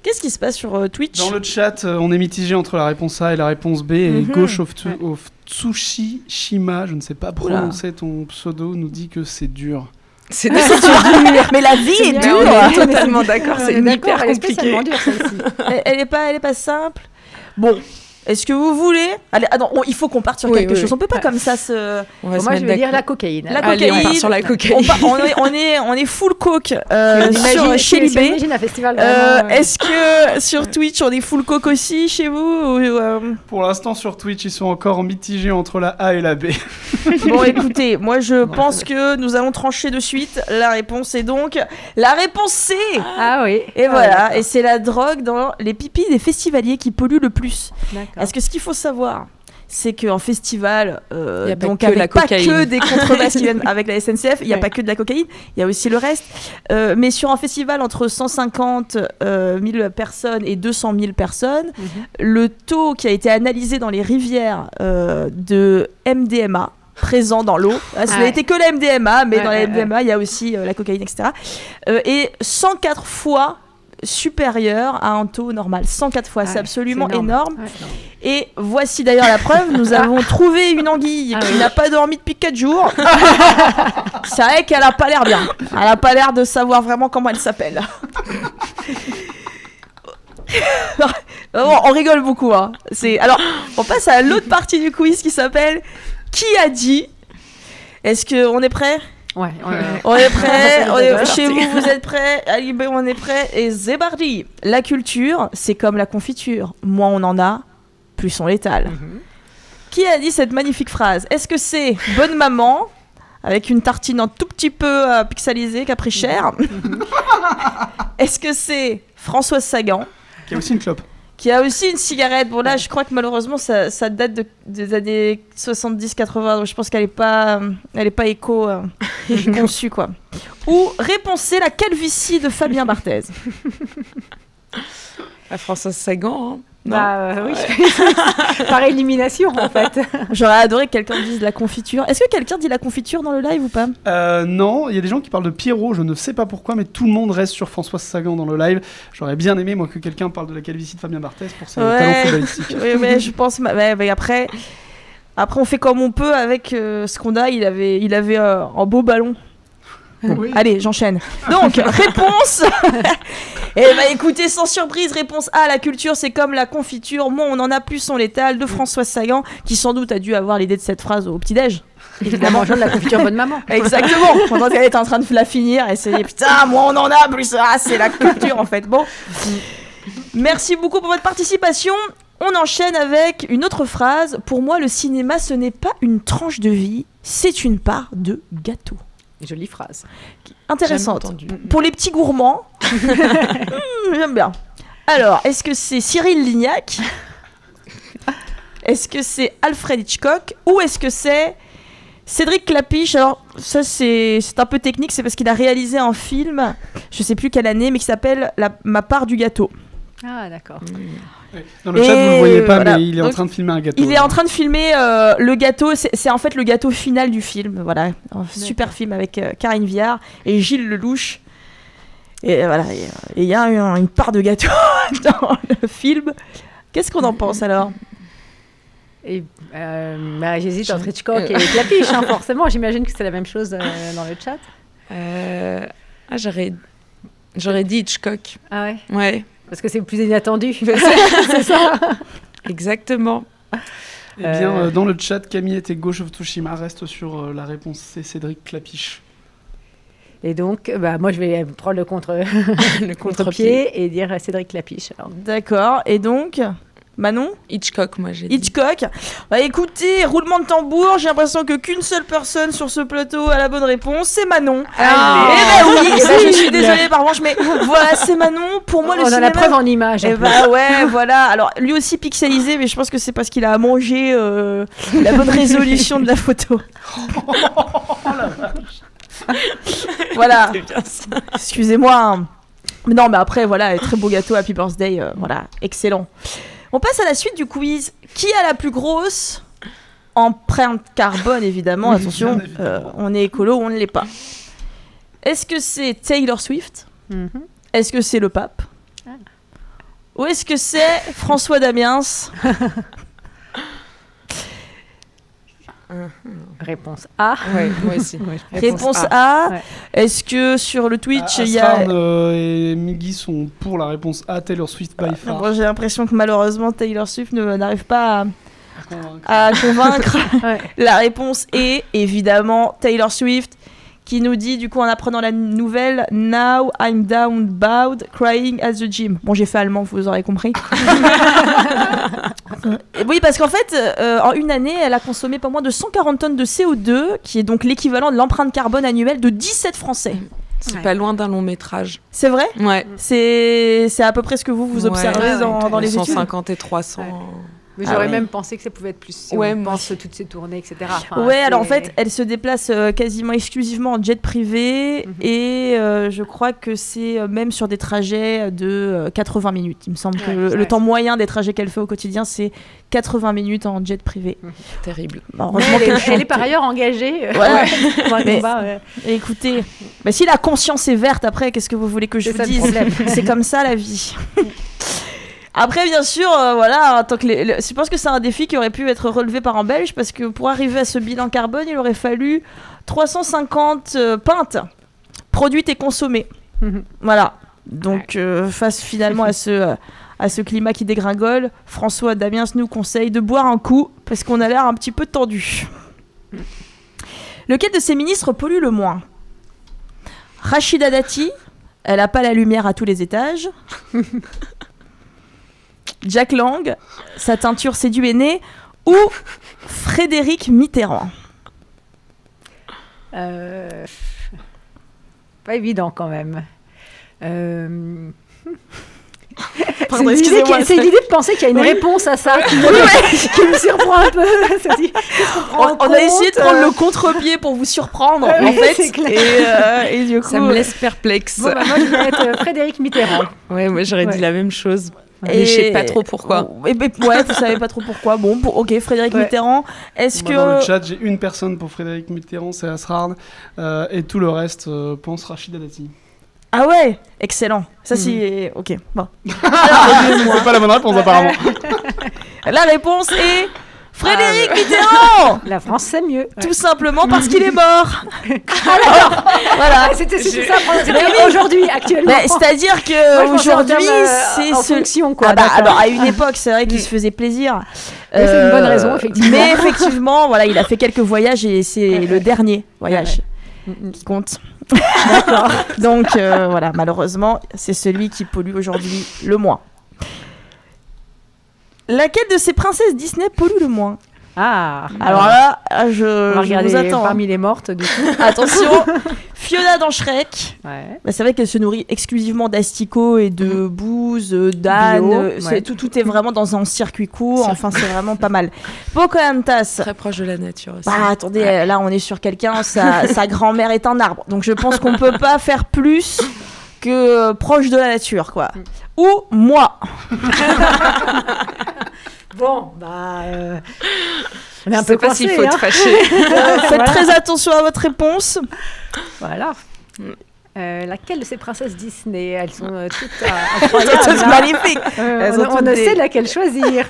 Qu'est-ce qui se passe sur Twitch? Dans le chat, on est mitigé entre la réponse A et la réponse B. Et Gauche of Tsushima, je ne sais pas prononcer ton pseudo, nous dit que c'est dur. C'est dur. Mais la vie est dure. On est totalement d'accord, c'est hyper compliqué. Elle est pas simple. Bon. Est-ce que vous voulez... Allez, il faut qu'on parte sur quelque chose. On peut pas comme ça se... Moi, je vais dire la cocaïne. Allez, on part sur la cocaïne. On est full coke chez Libé. Un festival. Est-ce que sur Twitch, on est full coke aussi chez vous Pour l'instant, sur Twitch, ils sont encore mitigés entre la A et la B. Bon, écoutez, moi, je pense que nous allons trancher de suite. La réponse est donc la réponse C. Ah oui. Et voilà. Et c'est la drogue dans les pipis des festivaliers qui pollue le plus. D'accord. Est-ce que ce qu'il faut savoir, c'est qu'en festival, il y a donc que avec la pas cocaïne. que des contrebasses qui viennent avec la SNCF, il n'y a pas que de la cocaïne, il y a aussi le reste. Mais sur un festival entre 150 000 personnes et 200 000 personnes, le taux qui a été analysé dans les rivières de MDMA présent dans l'eau, ça n'a été que la MDMA, mais dans la MDMA, il y a aussi la cocaïne, etc. Et 104 fois supérieur à un taux normal. 104 fois, c'est absolument énorme. Et voici d'ailleurs la preuve, nous avons trouvé une anguille qui n'a pas dormi depuis 4 jours. C'est vrai qu'elle a pas l'air bien. Elle a pas l'air de savoir vraiment comment elle s'appelle. On rigole beaucoup. Hein. Alors, on passe à l'autre partie du quiz qui s'appelle Qui a dit? Est-ce qu'on est prêt? Ouais, on est prêt. Chez vous, vous êtes prêts? Alibé, on est prêt. Et Zébardi. La culture, c'est comme la confiture. Moins on en a, plus on l'étale. Qui a dit cette magnifique phrase? Est-ce que c'est Bonne Maman, avec une tartine un tout petit peu pixelisée qui a pris cher? Est-ce que c'est Françoise Sagan, qui a aussi une clope? Qui a aussi une cigarette. Bon, là, je crois que malheureusement, ça date des années 70-80. Donc, je pense qu'elle n'est pas éco-conçue, quoi. Ou réponse C, la calvitie de Fabien Barthez. La Françoise Sagan, hein. Oui, par élimination en fait. J'aurais adoré que quelqu'un dise la confiture. Est-ce que quelqu'un dit la confiture dans le live ou pas? Non, il y a des gens qui parlent de Pierrot, je ne sais pas pourquoi, mais tout le monde reste sur Françoise Sagan dans le live. J'aurais bien aimé, moi, que quelqu'un parle de la calvitie de Fabien Barthez pour ses talents footballistiques. Oui, mais je pense... mais après, on fait comme on peut avec ce qu'on a. Il avait un beau ballon. Oui. Allez, j'enchaîne. Donc, réponse. Écoutez, sans surprise, réponse A, la culture, c'est comme la confiture. Moins on en a, plus on l'étale, de Françoise Sagan, qui sans doute a dû avoir l'idée de cette phrase au petit-déj. Évidemment, mangeant de la confiture Bonne Maman. Exactement. Pendant qu'elle était en train de la finir, elle s'est dit putain, moins on en a, plus c'est la culture en fait. Bon. Merci beaucoup pour votre participation. On enchaîne avec une autre phrase. Pour moi, le cinéma, ce n'est pas une tranche de vie, c'est une part de gâteau. Jolie phrase. Intéressante. Pour les petits gourmands. J'aime bien. Alors, est-ce que c'est Cyril Lignac? Est-ce que c'est Alfred Hitchcock? Ou est-ce que c'est Cédric Clapiche? Alors, ça, c'est un peu technique. C'est parce qu'il a réalisé un film, je sais plus quelle année, mais qui s'appelle Ma part du gâteau. Ah, d'accord. Dans le chat, vous ne le voyez pas, mais il est en train de filmer un gâteau. Il est en train de filmer le gâteau. C'est en fait le gâteau final du film. Voilà, un super film avec Karine Viard et Gilles Lelouch. Et voilà, il y a une part de gâteau dans le film. Qu'est-ce qu'on en pense alors? J'hésite entre Hitchcock et Clapiche, hein, forcément. J'imagine que c'est la même chose dans le chat. J'aurais dit Hitchcock. Ah ouais? Ouais. Parce que c'est plus inattendu. C'est ça. Exactement. Eh bien, dans le chat, Camillette et Gauche of Tsushima restent sur la réponse C, Cédric Clapiche. Et donc, moi, je vais prendre le contre-pied et dire Cédric Clapiche. D'accord. Et donc, Manon? Hitchcock, moi j'ai dit. Hitchcock. Écoutez, roulement de tambour, j'ai l'impression que qu'une seule personne sur ce plateau a la bonne réponse, c'est Manon. Oui, je suis désolée par revanche, mais voilà, c'est Manon. Pour moi, le cinéma... On a la preuve en image. Ouais, voilà. Alors, lui aussi pixelisé, mais je pense que c'est parce qu'il a mangé la bonne résolution de la photo. Oh la vache. Voilà. Excusez-moi. Hein. Mais non, mais après, voilà, très beau gâteau, Happy Birthday, voilà, excellent. On passe à la suite du quiz. Qui a la plus grosse empreinte carbone, évidemment? Attention, on est écolo ou on ne l'est pas. Est-ce que c'est Taylor Swift? Est-ce que c'est le pape? Où est-ce que c'est François Damiens? Réponse A. Ouais, moi aussi. Réponse A. Ouais. Est-ce que sur le Twitch, il y a... Asran et Miggy sont pour la réponse A, Taylor Swift by far. Bon, j'ai l'impression que malheureusement Taylor Swift n'arrive pas à convaincre. Ouais. La réponse est évidemment Taylor Swift, qui nous dit, du coup, en apprenant la nouvelle, Now I'm down bowed, crying at the gym. Bon, j'ai fait allemand, vous aurez compris. Oui, parce qu'en fait, en une année, elle a consommé pas moins de 140 tonnes de CO2, qui est donc l'équivalent de l'empreinte carbone annuelle de 17 Français. C'est pas loin d'un long métrage. C'est vrai? Ouais. C'est à peu près ce que vous observez dans les études. 150 et 300. Ouais. Mais j'aurais oui. même pensé que ça pouvait être plus si Ouais, on moi pense toutes ces tournées, etc. Enfin, Ouais, alors en fait, elle se déplace quasiment exclusivement en jet privé et je crois que c'est même sur des trajets de 80 minutes. Il me semble que le temps moyen des trajets qu'elle fait au quotidien, c'est 80 minutes en jet privé. Terrible. Bon, Mais heureusement elle est par ailleurs engagée Ouais. pour un Mais- combat. Ouais. Écoutez, bah, si la conscience est verte, après, qu'est-ce que vous voulez que je C'est vous ça le dise? problème. C'est comme ça la vie. Après, bien sûr, voilà, tant que je pense que c'est un défi qui aurait pu être relevé par un Belge, parce que pour arriver à ce bilan carbone, il aurait fallu 350 pintes produites et consommées. Mhm. Voilà. Donc, face finalement à ce climat qui dégringole, François Damiens nous conseille de boire un coup, parce qu'on a l'air un petit peu tendu. Lequel de ces ministres pollue le moins? Rachida Dati, elle n'a pas la lumière à tous les étages. Jack Lang, sa teinture séduit est née, ou Frédéric Mitterrand? Pas évident quand même. Pardon, c'est excusez-moi, l'idée de penser qu'il y a une réponse à ça qui me surprend un peu. On a essayé de prendre le contre-pied pour vous surprendre, en fait. c'est clair. Et du coup, Ça me laisse perplexe. Bon, bah, moi, je vais être Frédéric Mitterrand. Ouais, moi j'aurais dit Ouais. la même chose. Mais je sais pas trop pourquoi. Ouais, vous savez pas trop pourquoi. Bon, ok, Frédéric Ouais. Mitterrand. Est-ce Moi, dans le que chat, j'ai une personne pour Frédéric Mitterrand, c'est Asran, et tout le reste pense Rachida Dati. ah ouais, excellent. Ça c'est ok. Bon. C'est pas la bonne réponse apparemment. La réponse est Frédéric Mitterrand. La France, c'est mieux. Tout simplement parce qu'il est mort. Alors, voilà. C'était ça. C'était Mais oui. aujourd'hui, actuellement. Mais c'est-à-dire Moi, que je pensais en aujourd'hui, termes, c'est en ce. fonction, quoi. Ah bah, d'accord. alors à une époque, c'est vrai qu'il se faisait plaisir. Oui, c'est une bonne raison, effectivement. Mais effectivement, voilà, il a fait quelques voyages et c'est le dernier voyage qui compte. D'accord. Donc voilà, malheureusement, c'est celui qui pollue aujourd'hui le moins. Laquelle de ces princesses Disney pollue le moins? Ah. Alors là, on va je regarder vous attends. parmi les mortes, du coup. Attention, Fiona dans Shrek. Ouais. Bah, c'est vrai qu'elle se nourrit exclusivement d'asticots et de bouse, d'âne. Bio, C'est- tout est vraiment dans un circuit court. Enfin, c'est vraiment pas mal. Pocahontas. Très proche de la nature aussi. Bah, attendez, là, on est sur quelqu'un. Sa grand-mère est un arbre. Donc, je pense qu'on peut pas faire plus que proche de la nature, quoi. Ou moi. Bon, bah. On est un Je peu sais pas s'il coincé, faut hein. te fâcher. Faites très attention à votre réponse. Voilà. Laquelle de ces princesses Disney? Elles sont toutes C'est incroyables. hein. magnifique. Elles ont On toutes ne des- sait laquelle choisir.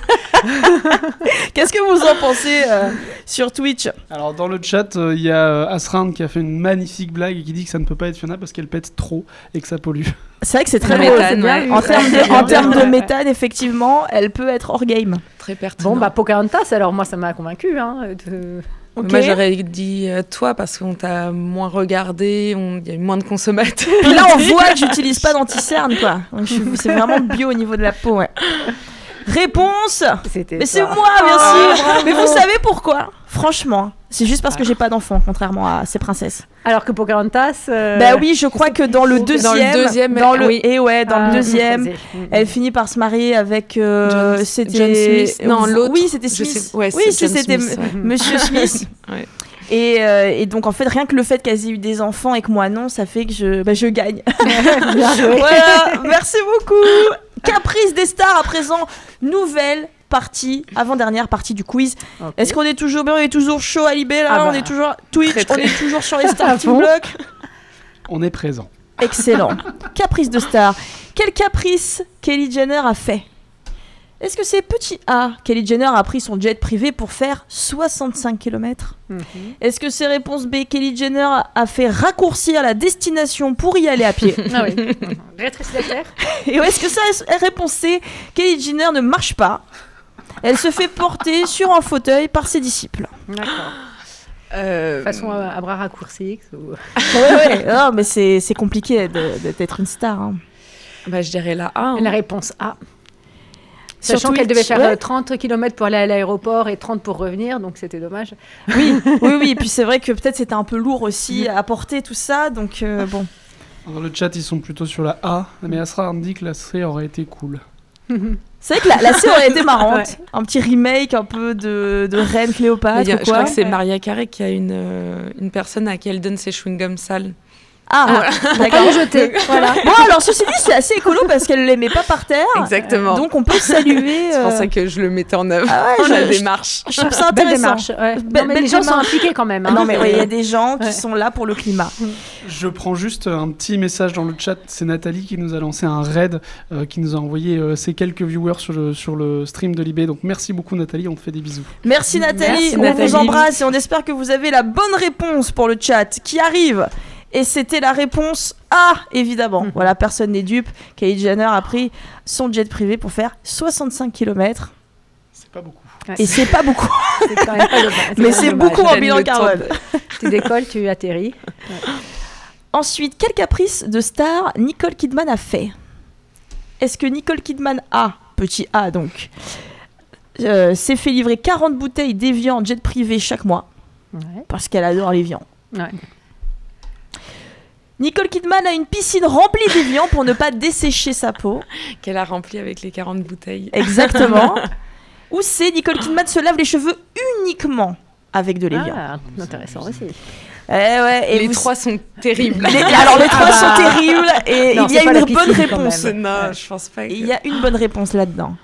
Qu'est-ce que vous en pensez sur Twitch? Alors dans le chat, il y a Asran qui a fait une magnifique blague et qui dit que ça ne peut pas être Fiona parce qu'elle pète trop et que ça pollue. C'est vrai que c'est très Le beau. méthane, bien ouais. vu. En termes de méthane, effectivement, elle peut être hors game. Très pertinent. Bon, bah, Pocahontas, alors moi, ça m'a convaincu. Hein, Ok. Moi j'aurais dit toi parce qu'on t'a moins regardé, il y a eu moins de consommateurs. Puis là, on voit que j'utilise pas d'anti-cerne, quoi. Donc, c'est vraiment bio au niveau de la peau, ouais. Réponse. C'était Mais c'est toi. moi, bien sûr. Mais vous savez pourquoi? Franchement, c'est juste parce que j'ai pas d'enfant, contrairement à ces princesses. Alors que Pocahontas. Bah oui, je crois que dans le deuxième, oui. et ouais, dans le deuxième, elle elle finit par se marier avec John c'était Smith. Non, l'autre. Oui, c'était Je Smith. sais- ouais, oui, c'est John c'était Smith, ouais. Monsieur Smith. Ouais. Et donc en fait, rien que le fait qu'elles aient eu des enfants et que moi non, ça fait que je gagne. Bien joué. Voilà, merci beaucoup. Caprice des stars à présent, nouvelle partie, avant-dernière partie du quiz. Ok. Est-ce qu'on est toujours bien, on est toujours chaud à Libé là, Ah bah, on est toujours Twitch, très, très. on est toujours sur les À starting fond. blocks. On est présent. Excellent. Caprice de star. quel caprice Kylie Jenner a fait? Est-ce que c'est petit A, Kylie Jenner a pris son jet privé pour faire 65 km? Est-ce que c'est réponse B, Kylie Jenner a fait raccourcir la destination pour y aller à pied? Ah oui. Rétrécir la terre. Et est-ce que ça est réponse C, Kylie Jenner ne marche pas, elle se fait porter sur un fauteuil par ses disciples? D'accord. Façon à bras raccourcis. Ouais, non, mais c'est compliqué d'être une star. Hein. Bah, je dirais la A. Hein. La réponse A. Sachant Sur qu'elle Twitch, devait faire ouais. 30 km pour aller à l'aéroport et 30 pour revenir, donc c'était dommage. Oui, et puis c'est vrai que peut-être c'était un peu lourd aussi à porter tout ça, donc bon. Dans le chat, ils sont plutôt sur la A, mais Asra dit que la C aurait été cool. C'est vrai que la C aurait été marrante. Ouais. Un petit remake un peu de Reine Cléopâtre Mais ou je crois quoi. que c'est Maria Carey qui a une personne à qui elle donne ses chewing-gums sales. Ah, d'accord. le jeter. Voilà. Bon, alors ceci dit, c'est assez écolo parce qu'elle les met pas par terre. Exactement. Donc on peut saluer. C'est pour ça que je le mettais en œuvre. Ah ouais, la je démarche. trouve ça Belle intéressant. démarche. Ouais. Belle- Non, mais belle les gens sont démarche. impliqués quand même. Hein. Non mais il y a des gens qui Ouais. sont là pour le climat. Je prends juste un petit message dans le chat. C'est Nathalie qui nous a lancé un raid, qui nous a envoyé ses quelques viewers sur le stream de Libé. Donc merci beaucoup Nathalie, on te fait des bisous. Merci Nathalie, Merci, on Nathalie. vous embrasse et on espère que vous avez la bonne réponse pour le chat qui arrive. Et c'était la réponse A, évidemment. Voilà, personne n'est dupe. Kylie Jenner a pris son jet privé pour faire 65 km. C'est pas beaucoup. Ouais, Et c'est pas beaucoup, c'est quand même pas dommage. mais quand c'est même dommage. beaucoup en J'aime bilan le carbone. Tu décolles, tu atterris. Ensuite, quel caprice de star Nicole Kidman a fait? Est-ce que Nicole Kidman a, petit A donc, s'est fait livrer 40 bouteilles d'évian en jet privé chaque mois? Ouais. Parce qu'elle adore l'évian. Ouais. Nicole Kidman a une piscine remplie d'évian pour ne pas dessécher sa peau. Qu'elle a rempli avec les 40 bouteilles. Exactement. Ou c'est Nicole Kidman se lave les cheveux uniquement avec de l'évian. Ah, intéressant aussi. Ouais, et Les vous- trois sont terribles. Alors les trois sont terribles et Non, il y a c'est pas une la bonne piscine, quand réponse. même. Non, je pense pas. Il y a une bonne réponse là-dedans.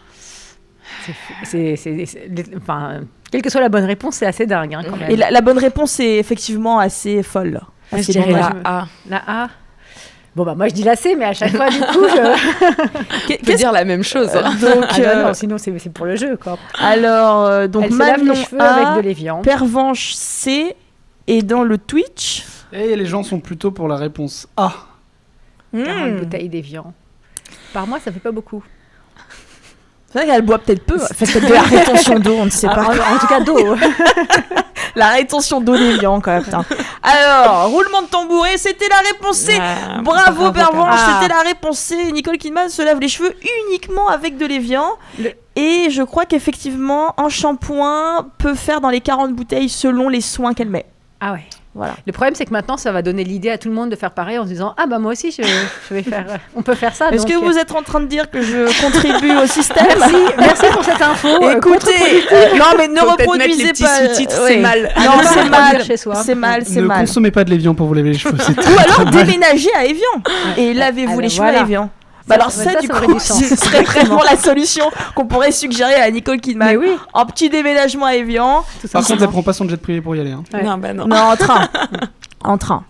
Enfin, quelle que soit la bonne réponse, c'est assez dingue hein, quand même. Et la bonne réponse est effectivement assez folle. Moi, je Assez dirais dommage. la A. La A. Bon, bah moi je dis la C, mais à chaque fois, du coup, je... On peut dire la même chose. Hein. Donc, Ah bah non, sinon c'est pour le jeu, quoi. alors, donc Elle se lave Manon les cheveux A, avec de l'évian. Pervenche C, et dans le Twitch, Et les gens sont plutôt pour la réponse A. 40 bouteilles d'évian. Par mois, ça fait pas beaucoup. c'est vrai qu'elle boit peut-être peu. Fait peut-être de la rétention d'eau, on ne sait pas. En tout cas, d'eau. La rétention d'eau d'évian, quand même. Putain. Alors, roulement de tambouret, c'était la réponse C. Ah, Bravo, Pervenche, Ah. c'était la réponse C. Nicole Kidman se lave les cheveux uniquement avec de l'évian. Le- Et je crois qu'effectivement, un shampoing peut faire dans les 40 bouteilles selon les soins qu'elle met. Ah ouais. Voilà. Le problème, c'est que maintenant, ça va donner l'idée à tout le monde de faire pareil en se disant ah bah moi aussi, je vais faire. On peut faire ça. Est-ce donc, que vous êtes en train de dire que je contribue au système? Merci pour cette info. Écoutez, non mais ne Faut peut-être mettre reproduisez les petits pas. sous-titres, ouais. c'est mal. Non, Ah, c'est ne pas mal. reproduire chez soi. C'est mal, c'est Ne mal. consommez pas de l'évian pour vous laver les cheveux. C'est Ou alors très mal. déménager à Evian et lavez-vous Ah les ben cheveux à voilà. Evian. Bah alors ça, du aurait coup, du sens. ce serait vraiment la solution qu'on pourrait suggérer à Nicole Kidman. Mais oui. Un petit déménagement à Evian. Tout Par contre, simplement. elle prend pas son jet privé pour y aller. Hein. Ouais. Non, bah non. Non, en train. En train.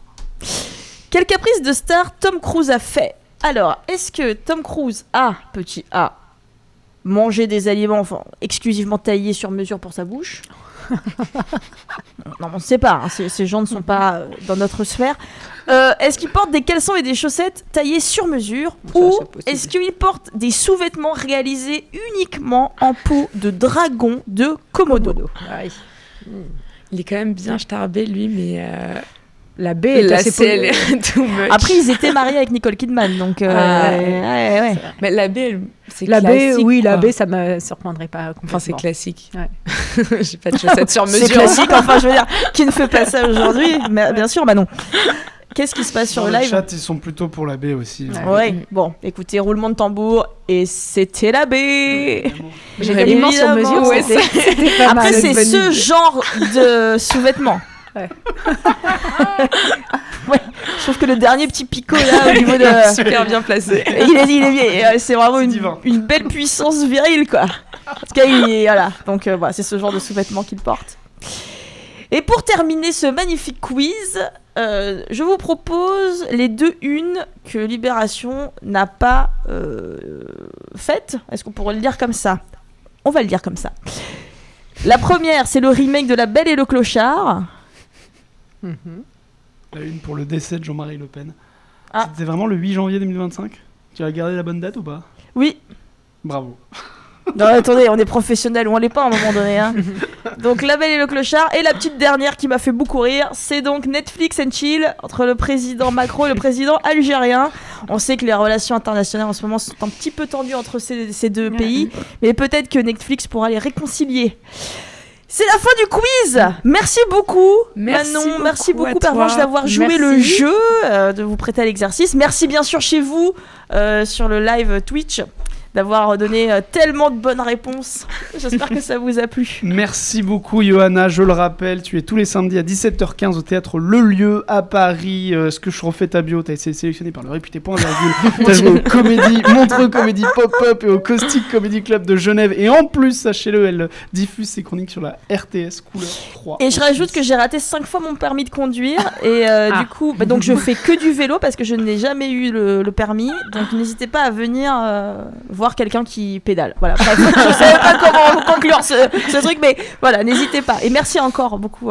Quel caprice de star Tom Cruise a fait? Alors, est-ce que Tom Cruise a, petit A, mangé des aliments exclusivement taillés sur mesure pour sa bouche? Non, on ne sait pas. Hein, ces gens ne sont pas dans notre sphère. Est-ce qu'il porte des caleçons et des chaussettes taillées sur mesure? Ça, Ou c'est possible. est-ce qu'il porte des sous-vêtements réalisés uniquement en peau de dragon de Komodo? Ah oui. Il est quand même bien starbé, lui, mais La B est la assez C, elle est too much. Après, ils étaient mariés avec Nicole Kidman, donc... Ah, ouais. Mais la B, c'est La B, classique. oui, la quoi. B, ça me surprendrait pas complètement. Enfin, c'est classique. Ouais. J'ai pas de chaussettes sur mesure. C'est classique, enfin, je veux dire, qui ne fait pas ça aujourd'hui? Mais bien sûr, bah non. Qu'est-ce qui se passe sur Dans le le live? chat, ils sont plutôt pour la B aussi. Ouais. Ouais, bon, écoutez, roulement de tambour, et c'était la B. J'ai J'aurais tellement sur évidemment, mesure, ouais, c'était pas Après, mal. c'est bonne ce idée. genre de sous-vêtements. Ouais. Ouais, je trouve que le dernier petit picot là, au niveau de. Super bien placé. Il est bien. C'est vraiment C'est une, divin. une belle puissance virile, quoi. En tout cas, voilà. Donc, voilà, c'est ce genre de sous-vêtements qu'il porte. Et pour terminer ce magnifique quiz, je vous propose les 2 unes que Libération n'a pas faites. Est-ce qu'on pourrait le dire comme ça? On va le dire comme ça. La première, c'est le remake de La Belle et le Clochard. La une pour le décès de Jean-Marie Le Pen. Ah. C'était vraiment le 8 janvier 2025? Tu as gardé la bonne date ou pas? Oui. Bravo. Non, attendez, on est professionnels ou on l'est pas à un moment donné. Hein. Donc La Belle et le Clochard. Et la petite dernière qui m'a fait beaucoup rire, c'est donc Netflix and Chill entre le président Macron et le président algérien. On sait que les relations internationales en ce moment sont un petit peu tendues entre ces 2 pays, mais peut-être que Netflix pourra les réconcilier. C'est la fin du quiz. Merci beaucoup Manon, merci beaucoup Pervenche d'avoir joué le jeu, de vous prêter à l'exercice. Merci bien sûr chez vous sur le live Twitch d'avoir donné tellement de bonnes réponses. J'espère que ça vous a plu. Merci beaucoup Johanna, je le rappelle, tu es tous les samedis à 17h15 au théâtre Le Lieu à Paris. Ce que je refais ta bio, tu as été sélectionné par le réputé Point Virgule. Tu as joué au Montreux Comédie Pop-Up et au Caustic Comedy Club de Genève. Et en plus, sachez-le, elle diffuse ses chroniques sur la RTS Couleur 3. Et je rajoute que j'ai raté 5 fois mon permis de conduire. Et du coup, donc je fais que du vélo parce que je n'ai jamais eu le permis. Donc n'hésitez pas à venir voir quelqu'un qui pédale. Voilà, bref, je sais pas comment conclure ce truc, mais voilà, n'hésitez pas. Et merci encore beaucoup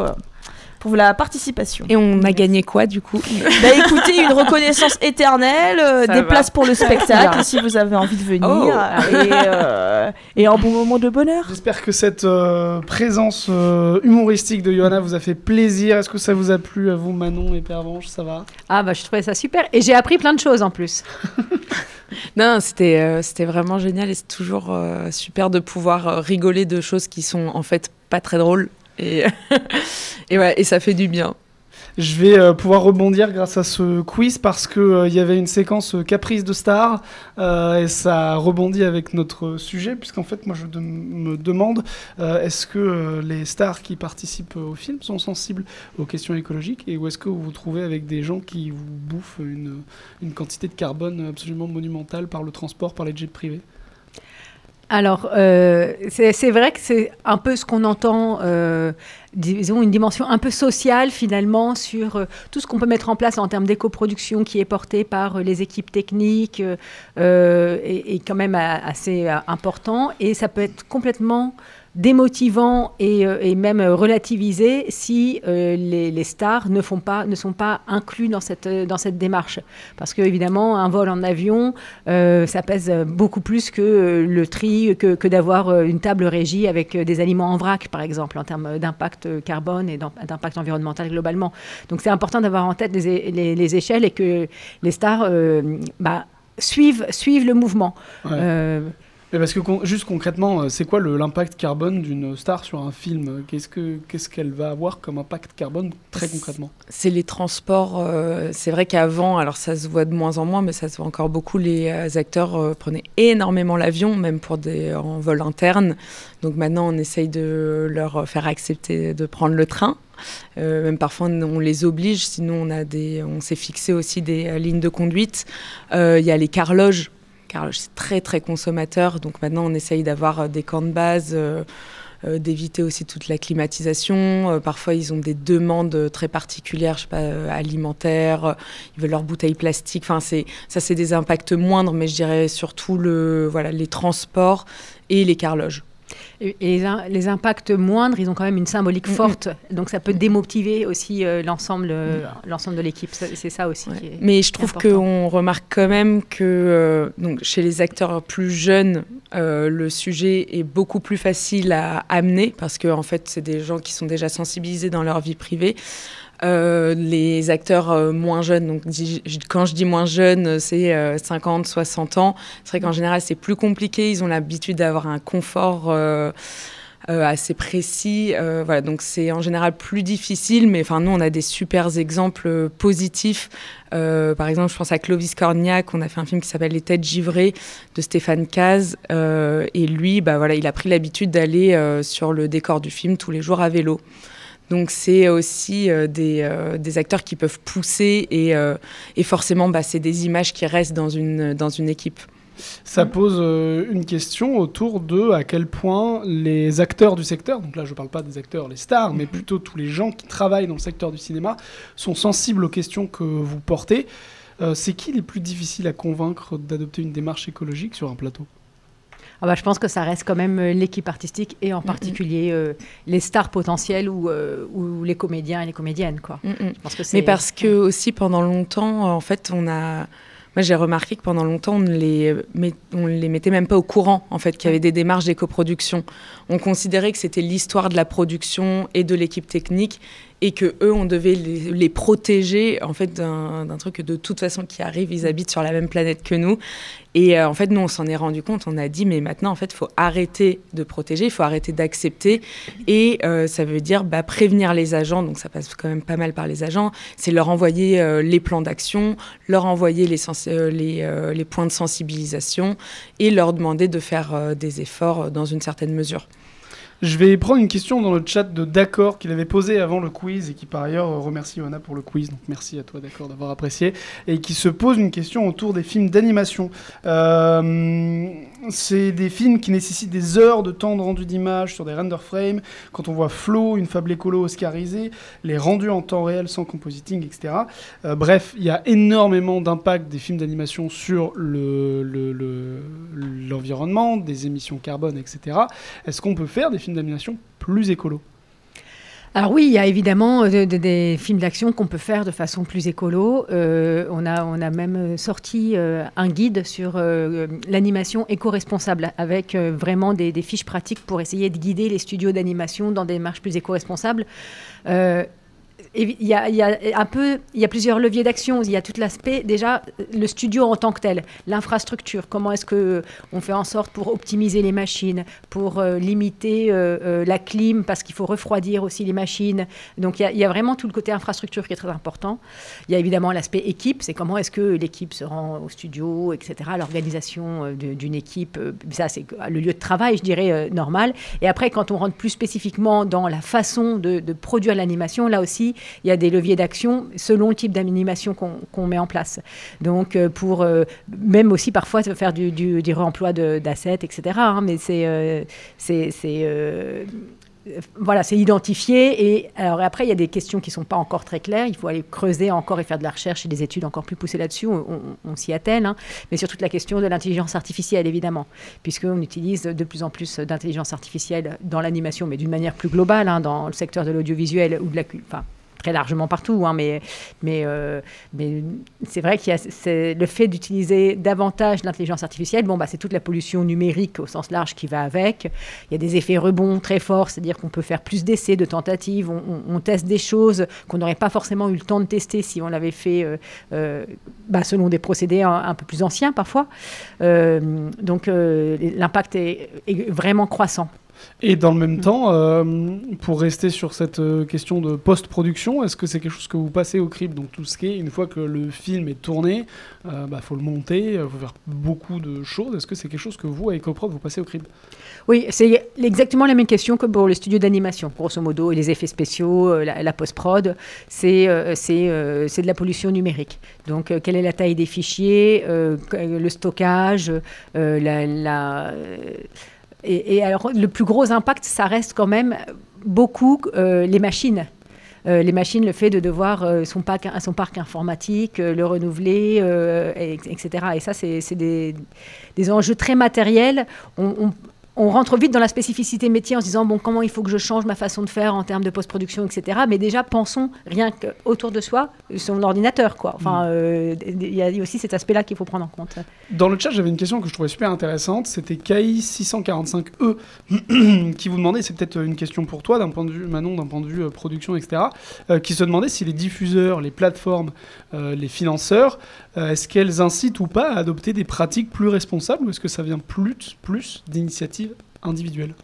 pour la participation. Et on a gagné quoi du coup? Bah écoutez, une reconnaissance éternelle, des places pour le spectacle si vous avez envie de venir, et un bon moment de bonheur. J'espère que cette présence humoristique de Johanna vous a fait plaisir. Est-ce que ça vous a plu à vous Manon et Pervenche? Ça va? Ah bah je trouvais ça super et j'ai appris plein de choses en plus. Non, c'était vraiment génial et c'est toujours super de pouvoir rigoler de choses qui sont en fait pas très drôles et, et ça fait du bien. Je vais pouvoir rebondir grâce à ce quiz parce que y avait une séquence caprice de stars et ça rebondit avec notre sujet puisqu'en fait moi je me demande est-ce que les stars qui participent au film sont sensibles aux questions écologiques et où est-ce que vous vous trouvez avec des gens qui vous bouffent une quantité de carbone absolument monumentale par le transport, par les jets privés? Alors, c'est vrai que c'est un peu ce qu'on entend, disons, une dimension un peu sociale finalement sur tout ce qu'on peut mettre en place en termes d'éco-production qui est porté par les équipes techniques et quand même assez important. Et ça peut être complètement démotivant et même relativisé si les stars ne sont pas inclus dans cette démarche. Parce que évidemment, un vol en avion, ça pèse beaucoup plus que le tri, que d'avoir une table régie avec des aliments en vrac, par exemple, en termes d'impact carbone et d'impact environnemental globalement. Donc c'est important d'avoir en tête les échelles et que les stars suivent le mouvement. Ouais. Mais parce que juste concrètement, c'est quoi l'impact carbone d'une star sur un film? Qu'est-ce qu'elle va avoir comme impact carbone très concrètement? C'est les transports. C'est vrai qu'avant, alors ça se voit de moins en moins, mais ça se voit encore beaucoup, les acteurs prenaient énormément l'avion, même en vol interne. Donc maintenant, on essaye de leur faire accepter de prendre le train. Même parfois on les oblige, sinon on s'est fixé aussi des lignes de conduite. Il y a les carloges. C'est très très consommateur, donc maintenant on essaye d'avoir des camps de base, d'éviter aussi toute la climatisation. Parfois ils ont des demandes très particulières, je sais pas, alimentaires, ils veulent leurs bouteilles plastiques. Enfin c'est des impacts moindres, mais je dirais surtout les transports et les carloges. Et les impacts moindres, ils ont quand même une symbolique forte, donc ça peut démotiver aussi l'ensemble de l'équipe. C'est ça aussi qui est Mais je trouve qu'on remarque quand même que donc chez les acteurs plus jeunes, le sujet est beaucoup plus facile à amener parce que en fait, c'est des gens qui sont déjà sensibilisés dans leur vie privée. Les acteurs moins jeunes, donc quand je dis moins jeunes, c'est 50, 60 ans. C'est vrai qu'en général, c'est plus compliqué. Ils ont l'habitude d'avoir un confort assez précis. Voilà, donc c'est en général plus difficile, mais nous, on a des super exemples positifs. Par exemple, je pense à Clovis Cornillac. On a fait un film qui s'appelle Les Têtes givrées de Stéphane Caz. Et lui, il a pris l'habitude d'aller sur le décor du film tous les jours à vélo. Donc c'est aussi des acteurs qui peuvent pousser et forcément c'est des images qui restent dans une équipe. Ça pose une question autour de à quel point les acteurs du secteur, donc là je ne parle pas des acteurs, les stars, mais plutôt tous les gens qui travaillent dans le secteur du cinéma, sont sensibles aux questions que vous portez. C'est qui les plus difficiles à convaincre d'adopter une démarche écologique sur un plateau ? Je pense que ça reste quand même l'équipe artistique et en particulier les stars potentielles ou les comédiens et les comédiennes, quoi. Je pense que c'est... Mais parce que aussi pendant longtemps, en fait, moi, j'ai remarqué que pendant longtemps, on les mettait même pas au courant, en fait, qu'il y avait des démarches d'éco-production. On considérait que c'était l'histoire de la production et de l'équipe technique et que eux, on devait les protéger, en fait, d'un truc de toute façon qui arrive. Ils habitent sur la même planète que nous. Et en fait, nous, on s'en est rendu compte. On a dit, mais maintenant, en fait, il faut arrêter de protéger, il faut arrêter d'accepter. Et ça veut dire prévenir les agents. Donc, ça passe quand même pas mal par les agents. C'est leur envoyer les plans d'action, leur envoyer les points de sensibilisation et leur demander de faire des efforts dans une certaine mesure. Je vais prendre une question dans le chat de D'accord qu'il avait posée avant le quiz et qui par ailleurs remercie Johanna pour le quiz, donc merci à toi D'accord d'avoir apprécié, et qui se pose une question autour des films d'animation. C'est des films qui nécessitent des heures de temps de rendu d'image sur des render frames. Quand on voit Flow, une fable écolo oscarisée, les rendus en temps réel sans compositing, etc. Bref, il y a énormément d'impact des films d'animation sur l'environnement, des émissions carbone, etc. Est-ce qu'on peut faire des films d'animation plus écolo ? Alors oui, il y a évidemment des films d'action qu'on peut faire de façon plus écolo. On a même sorti un guide sur l'animation éco-responsable avec vraiment des fiches pratiques pour essayer de guider les studios d'animation dans des démarches plus éco-responsables. Il y a plusieurs leviers d'action. Il y a tout l'aspect, déjà, le studio en tant que tel, l'infrastructure. Comment est-ce qu'on fait en sorte pour optimiser les machines, pour limiter la clim, parce qu'il faut refroidir aussi les machines. Donc, il y a vraiment tout le côté infrastructure qui est très important. Il y a évidemment l'aspect équipe. C'est comment est-ce que l'équipe se rend au studio, etc. L'organisation d'une équipe, ça, c'est le lieu de travail, je dirais, normal. Et après, quand on rentre plus spécifiquement dans la façon de produire l'animation, là aussi, il y a des leviers d'action selon le type d'animation qu'on met en place. Donc, pour même aussi parfois faire du réemploi d'assets, etc. Mais voilà, c'est identifié. Et alors après, il y a des questions qui ne sont pas encore très claires. Il faut aller creuser encore et faire de la recherche et des études encore plus poussées là-dessus. On s'y attelle. Mais sur toute la question de l'intelligence artificielle, évidemment, puisqu'on utilise de plus en plus d'intelligence artificielle dans l'animation, mais d'une manière plus globale, dans le secteur de l'audiovisuel ou de la culture. Très largement partout, mais c'est vrai qu'il y a le fait d'utiliser davantage l'intelligence artificielle. C'est toute la pollution numérique au sens large qui va avec. Il y a des effets rebonds très forts, c'est-à-dire qu'on peut faire plus d'essais, de tentatives. On teste des choses qu'on n'aurait pas forcément eu le temps de tester si on l'avait fait selon des procédés un peu plus anciens parfois. Donc l'impact est vraiment croissant. Et dans le même temps, pour rester sur cette question de post-production, est-ce que c'est quelque chose que vous passez au crible ? Donc tout ce qui est, une fois que le film est tourné, faut le monter, faut faire beaucoup de choses. Est-ce que c'est quelque chose que vous, à EcoProd, vous passez au crible ? Oui, c'est exactement la même question que pour le studio d'animation, grosso modo, et les effets spéciaux, la post-prod, c'est de la pollution numérique. Donc, quelle est la taille des fichiers, le stockage, Et alors, le plus gros impact, ça reste quand même beaucoup les machines. Les machines, le fait de devoir son parc informatique, le renouveler, etc. Et ça, c'est des enjeux très matériels. On rentre vite dans la spécificité métier en se disant comment il faut que je change ma façon de faire en termes de post-production, etc. Mais déjà, pensons rien qu'autour de soi, son ordinateur, quoi. Enfin, il y a aussi cet aspect-là qu'il faut prendre en compte. Dans le chat, j'avais une question que je trouvais super intéressante. C'était KI645E qui vous demandait, c'est peut-être une question pour toi, d'un point de vue, Manon, d'un point de vue production, etc., qui se demandait si les diffuseurs, les plateformes, les financeurs, est-ce qu'elles incitent ou pas à adopter des pratiques plus responsables, ou est-ce que ça vient plus d'initiatives individuelles ?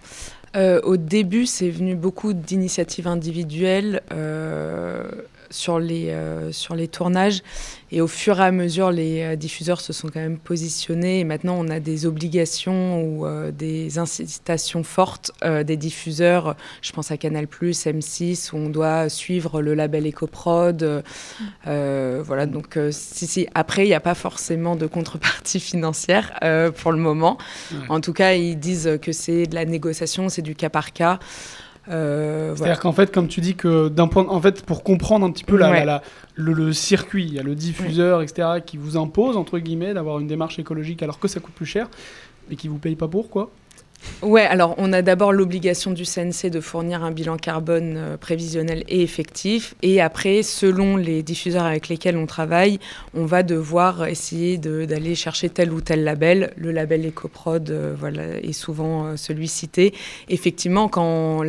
Au début, c'est venu beaucoup d'initiatives individuelles. sur les tournages. Et au fur et à mesure, les diffuseurs se sont quand même positionnés. Et maintenant, on a des obligations ou des incitations fortes des diffuseurs. Je pense à Canal+, M6, où on doit suivre le label EcoProd. Voilà, donc si. Après, il n'y a pas forcément de contrepartie financière pour le moment. Ouais. En tout cas, ils disent que c'est de la négociation, c'est du cas par cas. C'est-à-dire voilà. Qu'en fait, comme tu dis, que pour comprendre un petit peu le circuit, il y a le diffuseur, etc., qui vous impose, entre guillemets, d'avoir une démarche écologique alors que ça coûte plus cher, mais qui ne vous paye pas pour, quoi. Ouais, alors on a d'abord l'obligation du CNC de fournir un bilan carbone prévisionnel et effectif. Et après, selon les diffuseurs avec lesquels on travaille, on va devoir essayer d'aller chercher tel ou tel label. Le label EcoProd est souvent celui cité. Effectivement, quand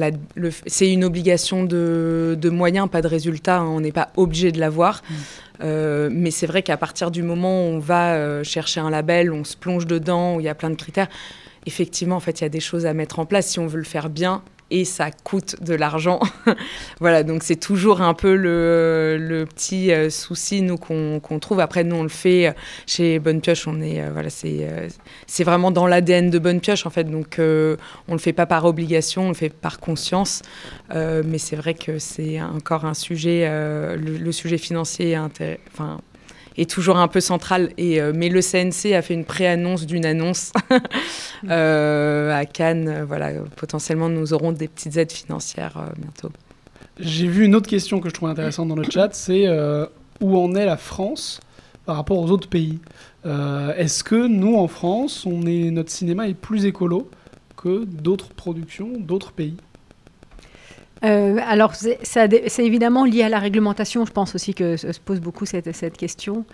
c'est une obligation de moyens, pas de résultats, hein, on n'est pas obligé de l'avoir. Mais c'est vrai qu'à partir du moment où on va chercher un label, on se plonge dedans, où il y a plein de critères, effectivement, en fait, il y a des choses à mettre en place si on veut le faire bien et ça coûte de l'argent. Voilà, donc c'est toujours un peu le petit souci, nous, qu'on trouve. Après, nous, on le fait chez Bonne Pioche. C'est vraiment dans l'ADN de Bonne Pioche, en fait. Donc, on le fait pas par obligation, on le fait par conscience. Mais c'est vrai que c'est encore un sujet, le sujet financier est toujours un peu central. Mais le CNC a fait une pré-annonce d'une annonce à Cannes. Voilà, potentiellement, nous aurons des petites aides financières bientôt. J'ai vu une autre question que je trouve intéressante dans le chat, c'est où en est la France par rapport aux autres pays. Est-ce que nous, en France, notre cinéma est plus écolo que d'autres productions, d'autres pays ? Alors, c'est évidemment lié à la réglementation. Je pense aussi que se pose beaucoup cette question.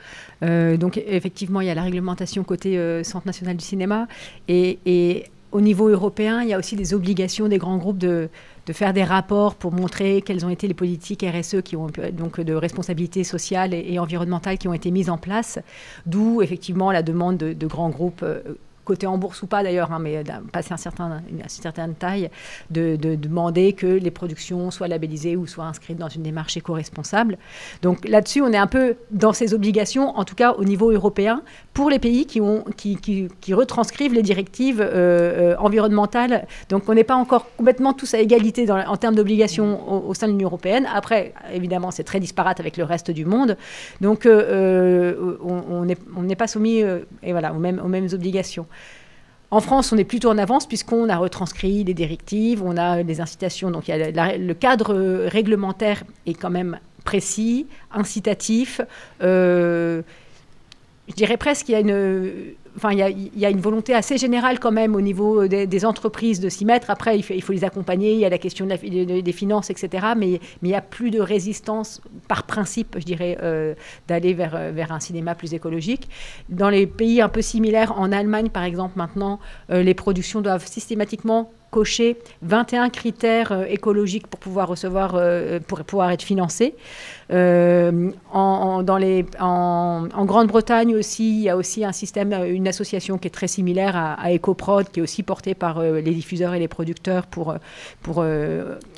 Donc, effectivement, il y a la réglementation côté Centre national du cinéma. Et au niveau européen, il y a aussi des obligations des grands groupes de faire des rapports pour montrer quelles ont été les politiques RSE, donc de responsabilité sociale et environnementale qui ont été mises en place. D'où, effectivement, la demande de grands groupes côté en bourse ou pas d'ailleurs, hein, mais passer une certaine taille, de demander que les productions soient labellisées ou soient inscrites dans une démarche éco-responsable. Donc là-dessus, on est un peu dans ces obligations, en tout cas au niveau européen, pour les pays qui retranscrivent les directives environnementales. Donc on n'est pas encore complètement tous à égalité en termes d'obligations au sein de l'Union européenne. Après, évidemment, c'est très disparate avec le reste du monde. Donc on n'est pas soumis aux mêmes obligations. En France, on est plutôt en avance puisqu'on a retranscrit les directives, on a des incitations. Donc, le cadre réglementaire est quand même précis, incitatif. Je dirais presque qu'il y a une volonté assez générale quand même au niveau des entreprises de s'y mettre. Après, il faut les accompagner, il y a la question des finances, etc. Mais il n'y a plus de résistance par principe, je dirais, d'aller vers un cinéma plus écologique. Dans les pays un peu similaires, en Allemagne par exemple, maintenant, les productions doivent systématiquement cocher 21 critères écologiques pour pouvoir pour pouvoir être financés. En Grande-Bretagne aussi, il y a aussi un système, une association qui est très similaire à EcoProd, qui est aussi portée par les diffuseurs et les producteurs pour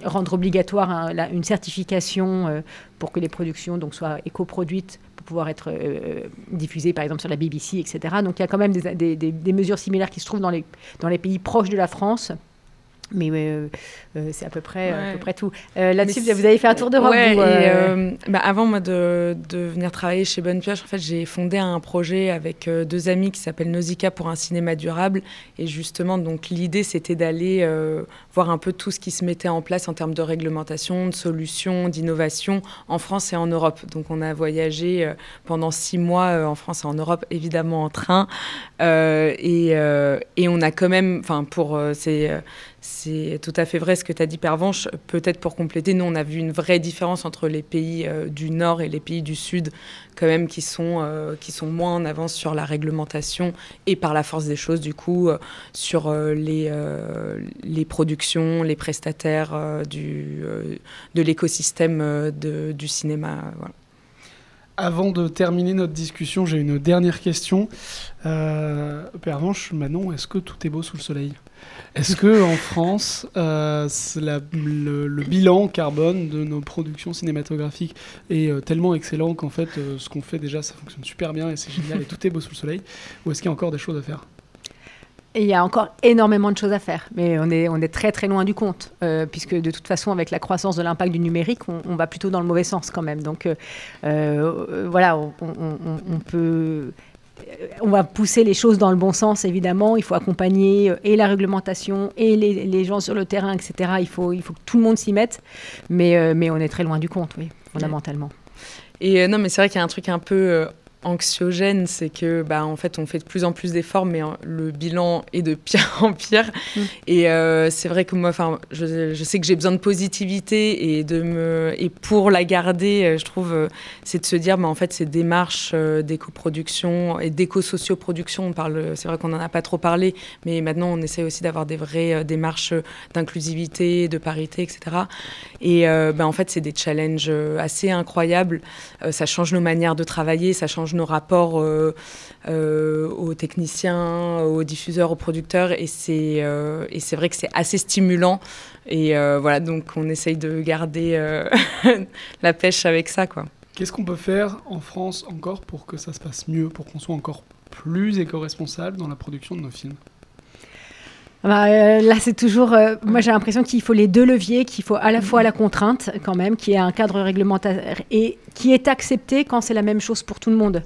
rendre obligatoire une certification pour que les productions soient éco-produites pour pouvoir être diffusées par exemple sur la BBC, etc. Donc il y a quand même des mesures similaires qui se trouvent dans les pays proches de la France. Mais c'est à peu près tout. Là-dessus, vous avez fait un tour d'Europe. Ouais, avant moi de venir travailler chez Bonne Pioche, en fait, j'ai fondé un projet avec deux amis qui s'appelle Nausicaa pour un cinéma durable. Et justement, donc l'idée, c'était d'aller voir un peu tout ce qui se mettait en place en termes de réglementation, de solutions, d'innovation en France et en Europe. Donc, on a voyagé pendant 6 mois en France et en Europe, évidemment en train. Et on a quand même, c'est tout à fait vrai ce que tu as dit, Pervenche. Peut-être pour compléter, nous, on a vu une vraie différence entre les pays du Nord et les pays du Sud, quand même, qui sont moins en avance sur la réglementation et par la force des choses, du coup, sur les productions, les prestataires de l'écosystème du cinéma. Voilà. Avant de terminer notre discussion, j'ai une dernière question. Pervenche, Manon, est-ce que tout est beau sous le soleil ? Est-ce que en France, le bilan carbone de nos productions cinématographiques est tellement excellent qu'en fait, ce qu'on fait déjà, ça fonctionne super bien et c'est génial et tout est beau sous le soleil? Ou est-ce qu'il y a encore des choses à faire? Et il y a encore énormément de choses à faire, mais on est très très loin du compte, puisque de toute façon, avec la croissance de l'impact du numérique, on va plutôt dans le mauvais sens quand même. Donc voilà, on va pousser les choses dans le bon sens, évidemment. Il faut accompagner et la réglementation et les gens sur le terrain, etc. Il faut que tout le monde s'y mette, mais on est très loin du compte, oui, fondamentalement. Et non, mais c'est vrai qu'il y a un truc un peu anxiogène, c'est que en fait on fait de plus en plus d'efforts, mais le bilan est de pire en pire. Et c'est vrai que moi, je sais que j'ai besoin de positivité et pour la garder, je trouve, c'est de se dire, en fait, ces démarches d'éco-production et d'éco-socioproduction, c'est vrai qu'on n'en a pas trop parlé, mais maintenant on essaie aussi d'avoir des vraies démarches d'inclusivité, de parité, etc. Et en fait, c'est des challenges assez incroyables. Ça change nos manières de travailler, ça change nos rapports aux techniciens, aux diffuseurs, aux producteurs, et c'est vrai que c'est assez stimulant. Et voilà, donc on essaye de garder la pêche avec ça, quoi. Qu'est-ce qu'on peut faire en France encore pour que ça se passe mieux, pour qu'on soit encore plus éco-responsable dans la production de nos films? Là, c'est toujours... moi, j'ai l'impression qu'il faut les deux leviers, qu'il faut à la fois la contrainte, quand même, qui est un cadre réglementaire et qui est accepté quand c'est la même chose pour tout le monde.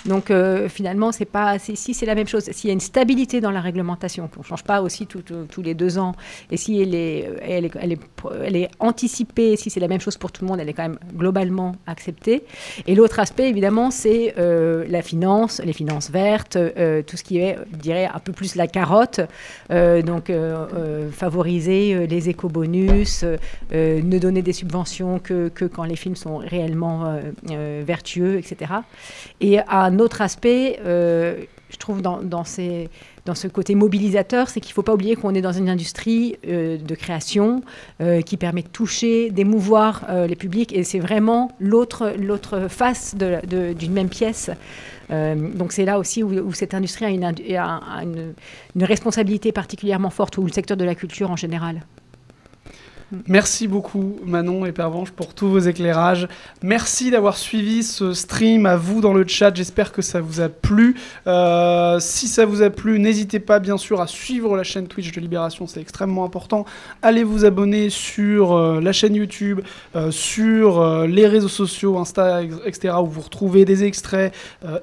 Donc, finalement, si c'est la même chose, s'il y a une stabilité dans la réglementation, qu'on ne change pas aussi tous les 2 ans, et si elle est anticipée, si c'est la même chose pour tout le monde, elle est quand même globalement acceptée. Et l'autre aspect, évidemment, c'est la finance, les finances vertes, tout ce qui est, je dirais, un peu plus la carotte. Donc, favoriser les éco-bonus, ne donner des subventions que quand les films sont réellement vertueux, etc. Et un autre aspect, je trouve, dans ce côté mobilisateur, c'est qu'il ne faut pas oublier qu'on est dans une industrie de création qui permet de toucher, d'émouvoir les publics, et c'est vraiment l'autre face d'une même pièce. Donc c'est là aussi où cette industrie a une responsabilité particulièrement forte, ou le secteur de la culture en général. Merci beaucoup Manon et Pervenche pour tous vos éclairages. Merci d'avoir suivi ce stream, à vous dans le chat, j'espère que ça vous a plu. Si ça vous a plu, n'hésitez pas bien sûr à suivre la chaîne Twitch de Libération, c'est extrêmement important. Allez vous abonner sur la chaîne YouTube, sur les réseaux sociaux, Insta, etc. où vous retrouvez des extraits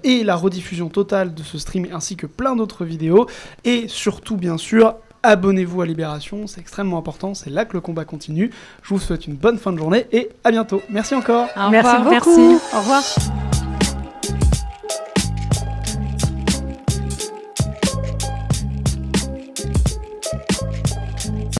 et la rediffusion totale de ce stream ainsi que plein d'autres vidéos. Et surtout bien sûr, abonnez-vous à Libération, c'est extrêmement important, c'est là que le combat continue. Je vous souhaite une bonne fin de journée et à bientôt. Merci encore. Merci beaucoup. Merci. Au revoir.